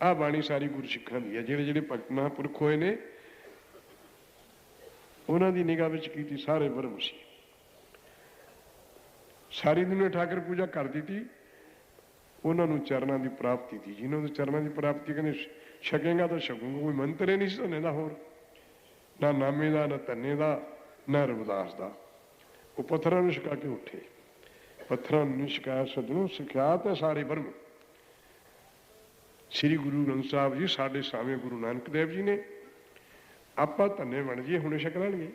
ਆਹ ਬਾਣੀ ਸਾਰੀ ਗੁਰਸਿੱਖਾਂ ਦੀ ਹੈ। ਜਿਹੜੇ ਜਿਹੜੇ ਭਗਤ ਮਹਾਂਪੁਰਖ ਹੋਏ ਨੇ ਉਹਨਾਂ ਦੀ ਨਿਗਾਹ ਵਿੱਚ ਕੀਤੀ ਸਾਰੇ ਬ੍ਰਹਮ ਸੀ। ਸਾਰੀ ਦੁਨੀਆ ਠਾਕਰ ਪੂਜਾ ਕਰ ਦਿੱਤੀ, ਉਹਨਾਂ ਨੂੰ ਚਰਨਾਂ ਦੀ ਪ੍ਰਾਪਤੀ ਸੀ। ਜਿਹਨਾਂ ਨੂੰ ਚਰਨਾਂ ਦੀ ਪ੍ਰਾਪਤੀ ਕਹਿੰਦੇ ਛਕੇਗਾ ਤਾਂ ਛਕੂਗਾ, ਕੋਈ ਮੰਤਰ ਹੀ ਨਹੀਂ ਸੀ ਧੰਨੇ ਦਾ, ਹੋਰ ਨਾ ਨਾਮੇ ਦਾ, ਨਾ ਧੰਨੇ ਦਾ, ਨਾ ਰਵਿਦਾਸ ਦਾ। ਉਹ ਪੱਥਰਾਂ ਨੂੰ ਛਕਾ ਕੇ ਉੱਠੇ। ਪੱਥਰਾਂ ਨੂੰ ਛਕਾਇਆ ਸੱਜਣੋਂ, ਸਿਖਿਆਤ ਹੈ ਸਾਰੇ ਬ੍ਰਹਮ। ਸ੍ਰੀ ਗੁਰੂ ਗ੍ਰੰਥ ਸਾਹਿਬ ਜੀ ਸਾਡੇ ਸਾਹਮਣੇ ਗੁਰੂ ਨਾਨਕ ਦੇਵ ਜੀ ਨੇ। ਆਪਾਂ ਧੰਨੇ ਬਣ ਜਾਈਏ ਹੁਣੇ ਛਕ ਲੈਣਗੇ।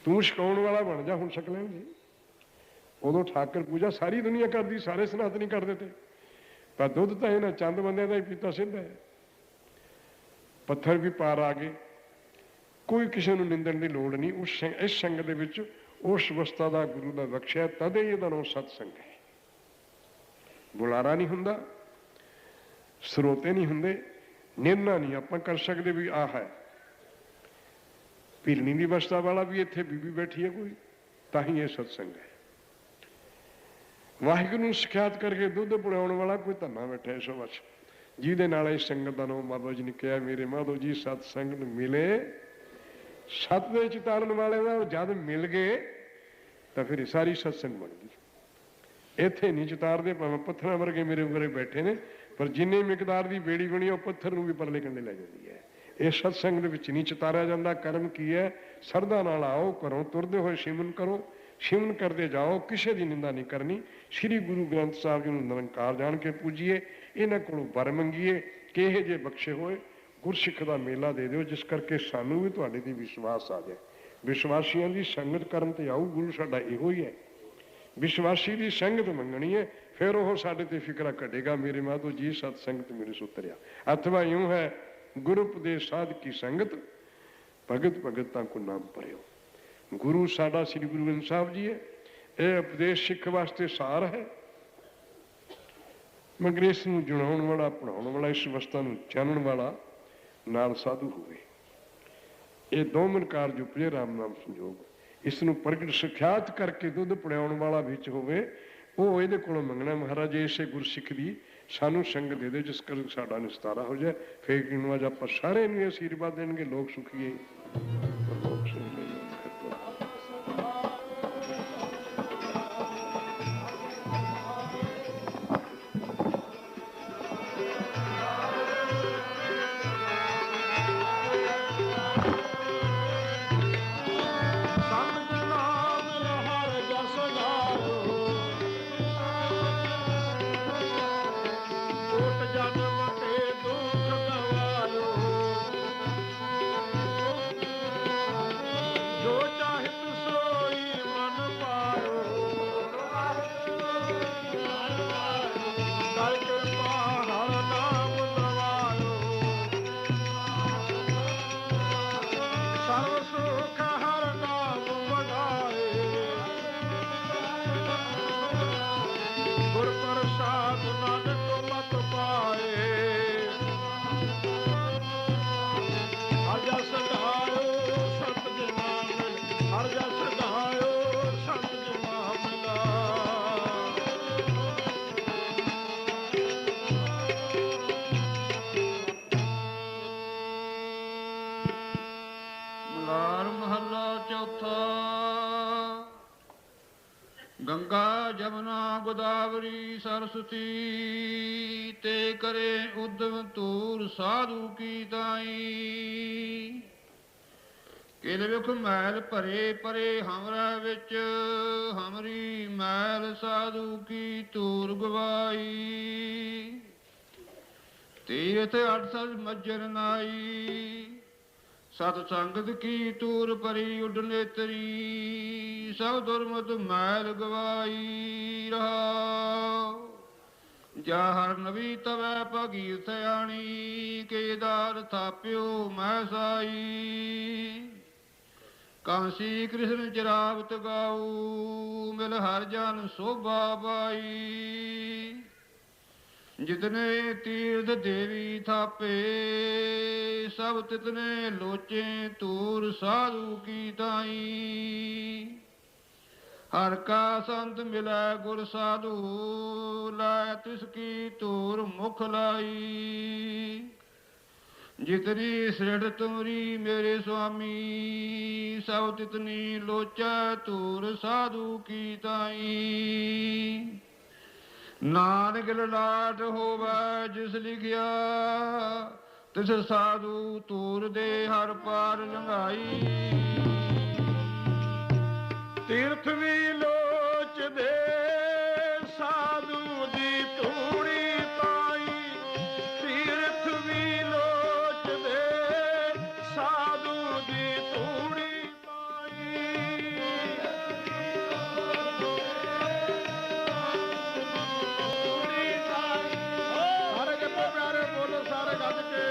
ਤੂੰ ਛਕਾਉਣ ਵਾਲਾ ਬਣ ਜਾ, ਹੁਣ ਛਕ ਲੈਣਗੇ। ਉਦੋਂ ਠਾਕਰ ਪੂਜਾ ਸਾਰੀ ਦੁਨੀਆ ਕਰਦੀ, ਸਾਰੇ ਸਨਾਤਨੀ ਕਰਦੇ ਤੇ। ਪਰ ਦੁੱਧ ਤਾਂ ਇਹਨਾਂ ਚੰਦ ਬੰਦਿਆਂ ਦਾ ਹੀ ਪੀਤਾ ਸਿੱਧ ਹੈ। ਪੱਥਰ ਵੀ ਪਾਰ ਆ ਗਏ, ਕੋਈ ਕਿਸੇ ਨੂੰ ਨਿੰਦਣ ਦੀ ਲੋੜ ਨਹੀਂ। ਇਸ ਸੰਗਤ ਦੇ ਵਿੱਚ ਉਸ ਅਵਸਥਾ ਦਾ ਗੁਰੂ ਦਾ ਬਖਸ਼ਿਆ, ਤਦੇ ਇਹਦਾ ਨਾਮ ਸਤਸੰਗ ਹੈ। ਬੁਲਾਰਾ ਨਹੀਂ ਹੁੰਦਾ, ਸਰੋਤੇ ਨਹੀਂ ਹੁੰਦੇ, ਨਿਰਣਾ ਨਹੀਂ ਆਪਾਂ ਕਰ ਸਕਦੇ ਵੀ ਆਹ ਹੈ। ਭਿਰਨੀ ਦੀ ਅਵਸਥਾ ਵਾਲਾ ਵੀ ਇੱਥੇ ਬੀਬੀ ਬੈਠੀ ਹੈ ਕੋਈ, ਤਾਂ ਹੀ ਇਹ ਸਤਸੰਗ ਹੈ। ਵਾਹਿਗੁਰੂ ਨੂੰ ਸਿਖਿਆਤ ਕਰਕੇ ਦੁੱਧ ਪਿਲਾਉਣ ਵਾਲਾ ਕੋਈ ਧੰਨਾ ਬੈਠਾ ਇਸ ਵਿੱਚ, ਜਿਹਦੇ ਨਾਲ ਇਸ ਸੰਗਤ ਦਾ ਨਾਮ ਬਾਬਾ ਜੀ ਨੇ ਕਿਹਾ, ਮੇਰੇ ਮਾਧੋ ਜੀ ਸਤਸੰਗ ਨੂੰ ਮਿਲੇ। ਸੱਤ ਦੇ ਚਿਤਾਰਨ ਵਾਲੇ ਦਾ ਜਦ ਮਿਲ ਗਏ ਤਾਂ ਫਿਰ ਸਾਰੀ ਸਤਸੰਗ ਬਣ ਗਈ। ਇੱਥੇ ਨਹੀਂ ਚਿਤਾਰਦੇ, ਭਾਵੇਂ ਪੱਥਰਾਂ ਵਰਗੇ ਮੇਰੇ ਉਗਰੇ ਬੈਠੇ ਨੇ, ਪਰ ਜਿੰਨੀ ਮਿਕਦਾਰ ਦੀ ਬੇੜੀ ਬਣੀ ਉਹ ਪੱਥਰ ਨੂੰ ਵੀ ਪਰਲੇ ਕੰਢੇ ਲੈ ਜਾਂਦੀ ਹੈ। ਇਹ ਸਤਸੰਗ ਦੇ ਵਿੱਚ ਨਹੀਂ ਚਿਤਾਰਿਆ ਜਾਂਦਾ। ਕਰਮ ਕੀ ਹੈ? ਸਰਦਾ ਨਾਲ ਆਓ, ਘਰੋਂ ਤੁਰਦੇ ਹੋਏ ਸਿਮਰਨ ਕਰੋ, ਸਿਮਰਨ ਕਰਦੇ ਜਾਓ, ਕਿਸੇ ਦੀ ਨਿੰਦਾ ਨਹੀਂ ਕਰਨੀ। ਸ੍ਰੀ ਗੁਰੂ ਗ੍ਰੰਥ ਸਾਹਿਬ ਜੀ ਨੂੰ ਨਿਰੰਕਾਰ ਜਾਣ ਕੇ ਪੂਜੀਏ, ਇਹਨਾਂ ਕੋਲੋਂ ਵਰ ਮੰਗੀਏ ਕਿ ਇਹ ਜੇ ਬਖਸ਼ੇ ਹੋਏ ਗੁਰਸਿੱਖ ਦਾ ਮੇਲਾ ਦੇ ਦਿਓ, ਜਿਸ ਕਰਕੇ ਸਾਨੂੰ ਵੀ ਤੁਹਾਡੇ ਤੇ ਵਿਸ਼ਵਾਸ ਆ ਜਾਏ। ਵਿਸ਼ਵਾਸੀਆਂ ਦੀ ਸੰਗਤ ਕਰਨ ਤੇ ਆਊ ਗੁਰੂ ਸਾਡਾ ਇਹੋ ਹੀ ਹੈ। ਵਿਸ਼ਵਾਸੀ ਦੀ ਸੰਗਤ ਮੰਗਣੀ ਹੈ, ਫਿਰ ਉਹ ਸਾਡੇ ਤੇ ਫਿਕਰਾ ਕੱਢੇਗਾ, ਮੇਰੇ ਮਾਧੋ ਜੀ ਸਤ ਸੰਗਤ ਮੇਰੇ ਸੁਤਰਿਆ। ਅਥਵਾ ਇਉਂ ਹੈ ਗੁਰੂ ਉਪਦੇਸ਼ ਸਾਧ ਕੀ ਸੰਗਤ, ਭਗਤ ਭਗਤਾਂ ਕੋ ਨਾਮ ਭਰਿਓ। ਗੁਰੂ ਸਾਡਾ ਸ੍ਰੀ ਗੁਰੂ ਗ੍ਰੰਥ ਸਾਹਿਬ ਜੀ ਹੈ। ਇਹ ਉਪਦੇਸ਼ ਸਿੱਖ ਵਾਸਤੇ ਸਾਰ ਹੈ, ਮਗਰ ਇਸ ਨੂੰ ਜੁੜਾਉਣ ਵਾਲਾ, ਪੜ੍ਹਾਉਣ ਵਾਲਾ, ਇਸ ਅਵਸਥਾ ਨੂੰ ਜਾਣਨ ਵਾਲਾ ਨਾਲ ਸਾਧੂ ਹੋਵੇ। ਇਹ ਦੋਵੇਂ ਕਾਰਜ ਉਪਜੇ ਰਾਮ ਨਾਮ ਸੰਜੋਗ। ਇਸ ਨੂੰ ਪ੍ਰਗਟ ਸਿਖਿਆਤ ਕਰਕੇ ਦੁੱਧ ਪਿਲਾਉਣ ਵਾਲਾ ਵਿੱਚ ਹੋਵੇ, ਉਹ ਇਹਦੇ ਕੋਲੋਂ ਮੰਗਣਾ, ਮਹਾਰਾਜ ਇਸੇ ਗੁਰਸਿੱਖ ਦੀ ਸਾਨੂੰ ਸੰਗ ਦੇ ਦਿਓ, ਜਿਸ ਕਰਕੇ ਸਾਡਾ ਨਿਸਤਾਰਾ ਹੋ ਜਾਏ। ਫੇਰ ਕਿਨੂੰ ਅੱਜ ਆਪਾਂ ਸਾਰੇ ਨੂੰ ਆਸ਼ੀਰਵਾਦ ਦੇਣਗੇ, ਲੋਕ ਸੁਖੀਏ ਲੋਕ ਸੁਖੀਏ। गंगा जमुना गोदावरी सरस्वती ते करे उद्यम तूर साधु की ताई। किल विख मैल भरे परे हमरा विच, हमरी मैल साधु की तूर गवाई। तीर्थ अठसठ मज्जर नाई, सत संगत की तूर परी उड नेतरी। सब दुर्मत मैल गवाई रहा। जा हर नबी तवै भगीरथ आणी, केदार थाप्यो मैं साई। कांसी कृष्ण चरावत गाऊ, मिल हर जन शोभा पाई। जितने तीर्थ देवी थापे सब तितने लोचे तूर साधु की ताई हर का संत मिला गुर साधु लै तिसकी तूर मुख लाई जितनी सृढ़ तुमरी मेरे स्वामी सब तितनी लोचा तूर साधु की ताई नानक ललाट होवै जिस लिखिया तिस साधु तूर दे हर पार लंघाई तीर्थ भी लोच दे साधु दी तूड़ी ताई तीर्थ भी लोच दे साधु दी तूड़ी ताई सारे जपो प्यारे बोलो सारे गज के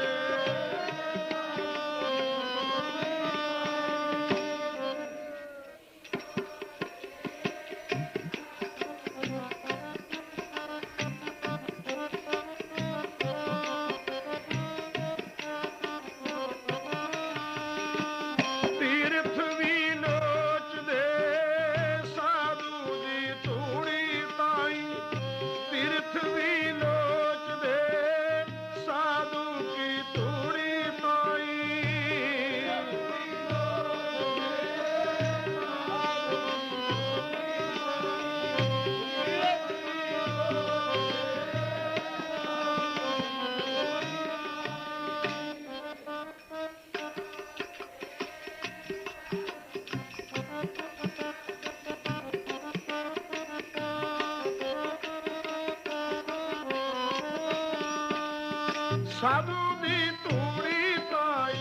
साधु दी तूड़ी ताई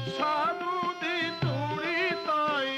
साधु दी तूड़ी ताई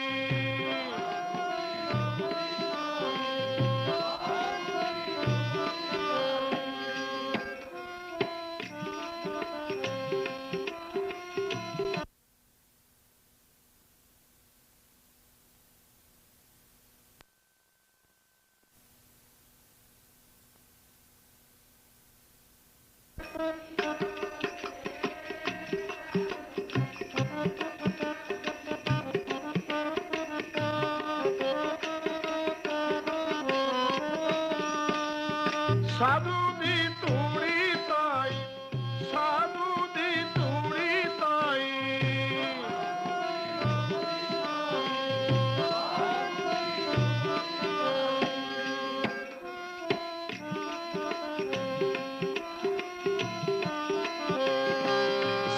साधु दी तूड़ी ताई साधु दी तूड़ी ताई साधु दी तूड़ी ताई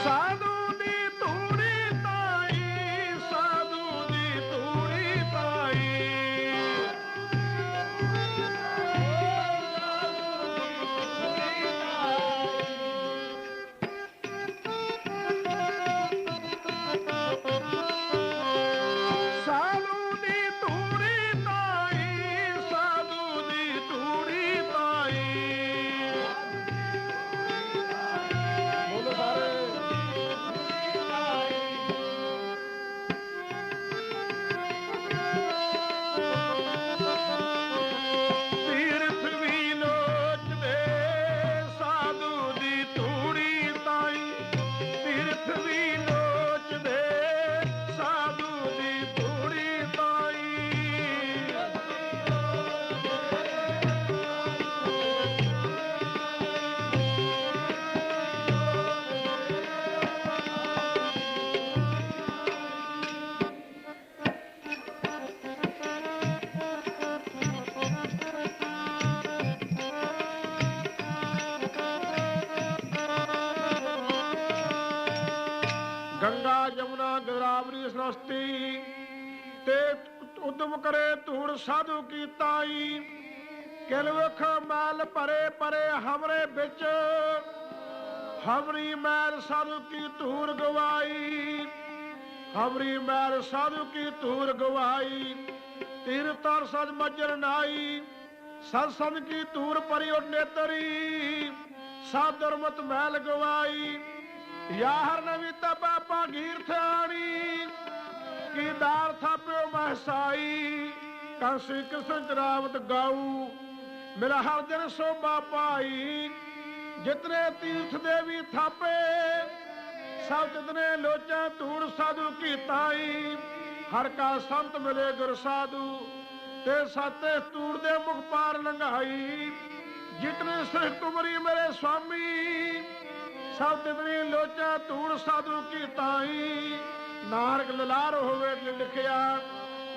साधु दी तूड़ी ताई साधु दी तूड़ी ताई साधु दी तूड़ी ताई बोलो सारे तीर्थ भी लोच दे साधु दी तूड़ी ताई तीर्थ भी लोच दे साधु दी तूड़ी ताई गंगा यमुना गोदावरी सरस्वती ते उद्यम करे धूड़ साधु की ताई किल वख मैल परे परे हमरे बिच हमरी मैल साधु की धूड़ गवाई हमरी मैल साधु की धूड़ गवाई तीर तर सज मजर नाई सत्संग की धूड़ परी और नेतरी सादर मत मैल गवाई याहर नवी तपा भागीर थानी की दार थाप्यो महसाई कंसी कृष्ण चरावत गाऊ मेरा हर दिन शोभा पाई जितने तीर्थ देवी थापे सब तितने लोचा धूड़ साधु की ताई हर का संत मिले गुर साधु ते साते तूड़ दे मुख पार लंघाई जितने श्रेष्ठ तुमरी मेरे स्वामी सब तितनी लोचा धूड़ साधु की ताई नानक ललार होवे लिखिया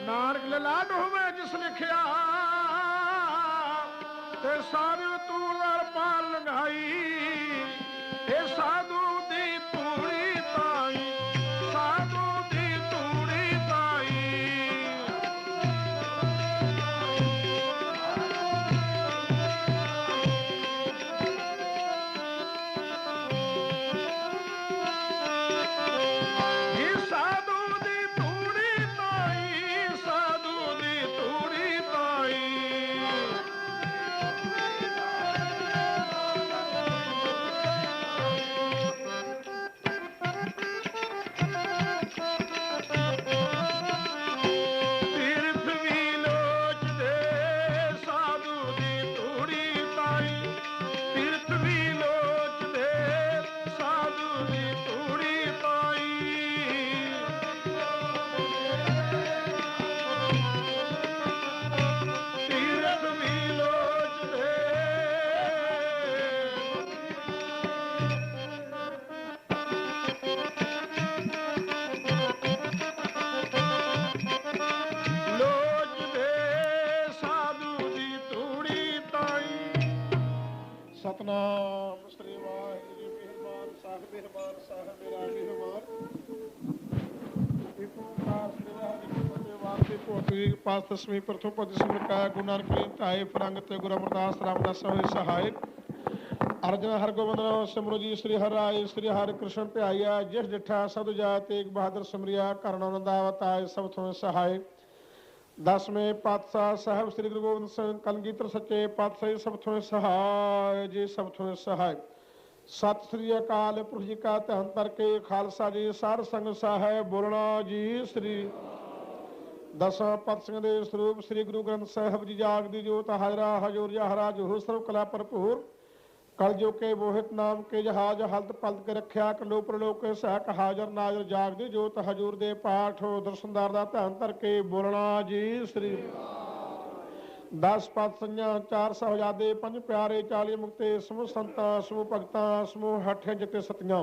नानक ललाट होवे जिस लिखिया ते साधु तूड़ पार लंघाई ए साधु दी तूड़ी ताई साधु दी तूड़ी ताई ये साधु दी तूड़ी ताई साधु दी तूड़ी ताई तीर्थ विलोच दे साधु दी तूड़ी ताई तीर्थ विलोच दे साधु दी तूड़ी ताई तीर्थ विलोच दे ਲੋਚ ਦੇ ਸਾਧੂ ਦੀ ਤੂੜੀ ਤਾਈ ਸਤਨਾਮ ਸ੍ਰੀ ਵਾਹਿਗੁਰੂ ਜੀ ਮਿਹਰਬਾਨ ਸਾਹਿਬ ਮੇਰਾ ਮਿਹਰਬਾਨ ਇੱਕ ਓੰਕਾਰ ਸ੍ਰੀ ਵਾਹਿਗੁਰੂ ਜੀ ਵਾਸਤੇ ਭੋਤੀ ਪਾਸ ਦਸਵੀਂ ਪ੍ਰਥਮ ਪਦ ਸਿਮਰਕਾਇਆ ਗੁਰੂ ਨਾਨਕ ਦੇਵ ਧਾਏ ਫਰੰਗ ਤੇ ਗੁਰੂ ਅਮਰਦਾਸ ਰਾਮਦਾਸ ਹੋਏ ਸਹਾਇ अर्जन हर गोविंद सिमरो जी श्री हर राय श्री हरि कृष्ण प्याया जिस डिठा सद जात एक बहादुर सिमरिया कर्ण नंदावत आय सब थों सहाय 10वें पातशाह साहब श्री गुरु गोबिंद सिंह कलगीधर सच्चे पातशाह सब थों सहाय जी सब थों सहाय सत श्री अकाल पुरख जी का ध्यान करके खालसा जी सार संग साहब बोलना जी श्री दसां पातशाह दे स्वरूप श्री गुरु ग्रंथ साहब जी जाग दी जोत हाजरा हजूर जहरा जोहर सर्व कला भरपूर कल जो के मोहित नाम के जहाज हल्द पलद के रख्या कलो प्रलोक के सहक हाजर नाजर जाग दी जोत हजूर दे पाठ दर्शनदार दा ध्यान करके बोलना जी श्री 10 पातशाह 4 साहबजादे 5 प्यारे 40 मुक्ते समूह संतां समूह भगतां समूह हठे जिते सतियां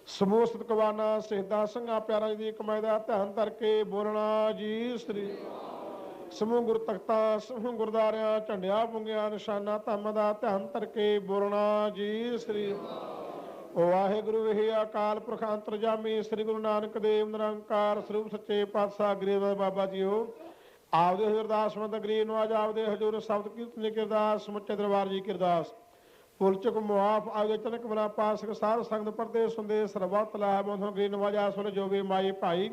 समूह सतकवाना शहीदां संघां प्यारा जी दी कमाई दा ध्यान करके बोलना जी श्री समूह गुर तख्तां समूह गुरदारियां झंडियां पुंगियां निशाना धम्म दा ध्यान करके बोलना जी श्री वाहिगुरु विही अकाल पुरख अंतरजामी श्री गुरु नानक देव निरंकार स्वरूप सच्चे पातशाह गरीब बाबा जीओ आपदे हजूर अरदास मंद गरीब नवाज आपदे हजूर शब्द कीर्तन की अरदास समुचे दरबार जी की अरदास भुल चुक मुआफ आगे चनक बना पास सार संगत परदेस सुंदे सरबत लाभ गरीब नवाज आसुर जो भी माई भाई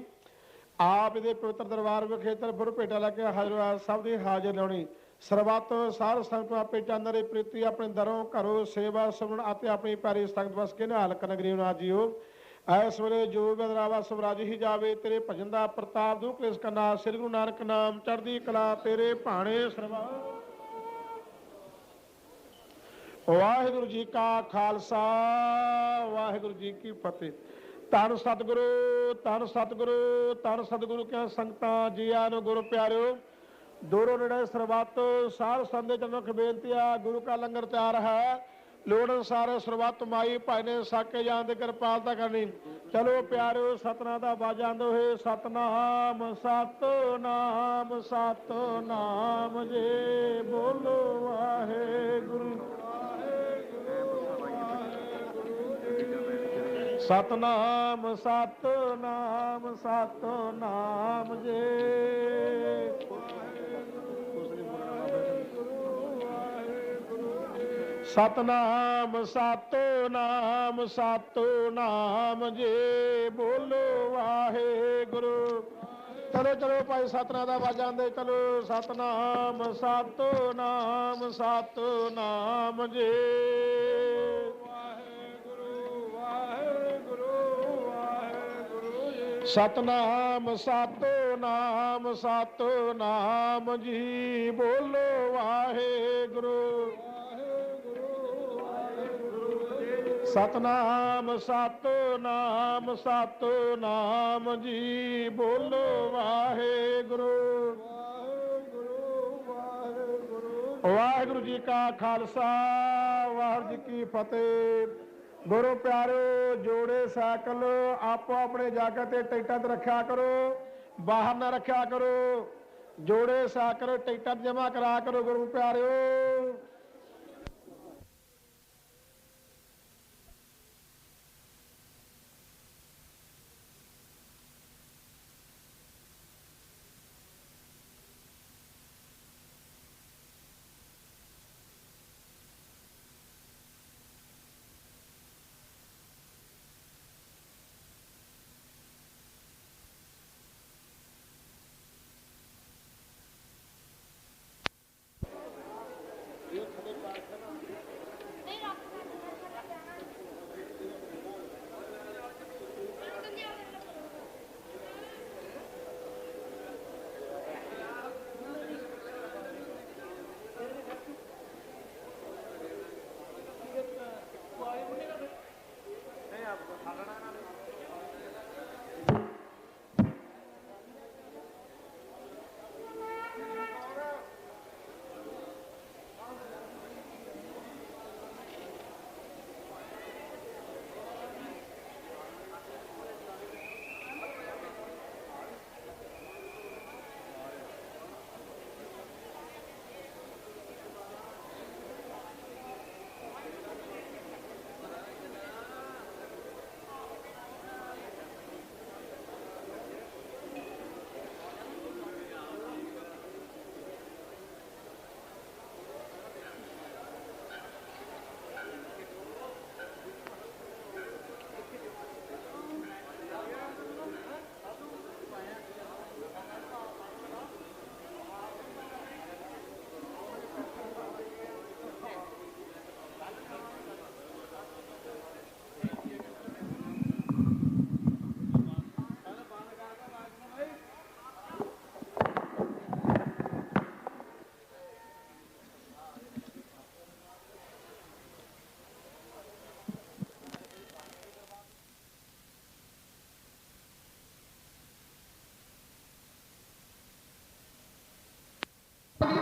आप ये पवित्र दरबार विखे तरफुर भेटा लगे हाजर सब की हाजिर लानी ਸਰਬੱਤ ਸਾਧ ਸੰਗਤ ਆਪੇ ਚਾਨਰੇ ਪ੍ਰੀਤੀ ਆਪਣੇ ਦਰੋਂ ਘਰੋਂ ਸੇਵਾ ਸੁਣਨ ਅਤੇ ਆਪਣੀ ਪਿਆਰੀ ਸੰਗਤ ਵਸ ਕੇ ਨਿਹਾਲ ਕਰਨ ਗਰੀਬ ਨਾਥ ਜੀਓ ਐਸ ਵੇਲੇ ਜੋ ਬਦਰਾਵਾ ਸਵਰਾਜ ਹੀ ਜਾਵੇ ਤੇਰੇ ਭਜਨ ਦਾ ਪ੍ਰਤਾਪ ਦੁਖ ਇਸ ਕਰਨਾ ਸ੍ਰੀ ਗੁਰੂ ਨਾਨਕ ਨਾਮ ਚੜ੍ਹਦੀ ਕਲਾ ਤੇਰੇ ਭਾਣੇ ਸਰਬਾ ਵਾਹਿਗੁਰੂ ਜੀ ਕਾ ਖਾਲਸਾ ਵਾਹਿਗੁਰੂ ਜੀ ਕੀ ਫਤਿਹ। ਧੰਨ ਸਤਿਗੁਰੂ ਧੰਨ ਸਤਿਗੁਰੂ ਧੰਨ ਸਤਿਗੁਰੂ ਕਿਆ ਸੰਗਤਾਂ ਜੀਆਂ ਨੂੰ ਗੁਰੂ ਪਿਆਰਿਓ ਦੂਰੋਂ ਨੇੜੇ ਸਰਬੱਤ ਸਾਧ ਸੰਗਤ ਦੇ ਚਰਨਾਂ ਬੇਨਤੀ ਆ ਗੁਰੂ ਕਾ ਲੰਗਰ ਤਿਆਰ ਹੈ ਲੋੜ ਅਨੁਸਾਰ ਸਰਬੱਤ ਮਾਈ ਭਾਈ ਨੇ ਸਾਕੇ ਜਾਣ ਦੀ ਕਿਰਪਾਲਤਾ ਕਰਨੀ। ਚਲੋ ਪਿਆਰਿਓ ਸਤਨਾਮ ਦਾ ਬਾਜਾਂ ਹੋਏ ਸਤਨਾਮ ਸਤਨਾਮ ਸਤਨਾਮ ਜੇ ਬੋਲੋ ਵਾਹਿਗੁਰੂ ਸਤਨਾਮ ਸਤਨਾਮ ਸਤਨਾਮ ਜੇ ਸਤਨਾਮ ਸਤਨਾਮ ਸਤਨਾਮ ਜੇ ਬੋਲੋ ਵਾਹਿਗੁਰੂ। ਚਲੋ ਚਲੋ ਭਾਈ ਸਤਨਾਮ ਦਾ ਬਾਜਾਂ ਦੇ ਚਲੋ ਸਤਨਾਮ ਸਤਨਾਮ ਸਤਨਾਮ ਜੇ ਸਤਨਾਮ ਸਤਨਾਮ ਸਤਨਾਮ ਜੀ ਬੋਲੋ ਵਾਹਿਗੁਰੂ। ਸਤਨਾਮ ਸਤਨਾਮ ਸਤਨਾਮ ਜੀ, ਬੋਲੋ ਵਾਹਿਗੁਰੂ। ਵਾਹਿਗੁਰੂ ਜੀ ਕਾ ਖਾਲਸਾ, ਵਾਹਿਗੁਰੂ ਜੀ ਕੀ ਫਤਿਹ। ਗੁਰੂ ਪਿਆਰਿਓ, ਜੋੜੇ ਸਾਈਕਲ ਆਪੋ ਆਪਣੇ ਜਗ੍ਹਾ ਤੇ ਟਿਕਟਾਂ ਤੇ ਰੱਖਿਆ ਕਰੋ, ਬਾਹਰ ਨਾ ਰੱਖਿਆ ਕਰੋ। ਜੋੜੇ ਸਾਈਕਲ ਟਿਕਟਾਂ ਜਮ੍ਹਾਂ ਕਰਾ ਕਰੋ ਗੁਰੂ ਪਿਆਰਿਓ।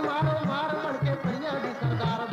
ਮਾਰੋ ਮਾਰ ਬਣ ਕੇ ਪਈਆਂ ਦੀ ਸਰਦਾਰ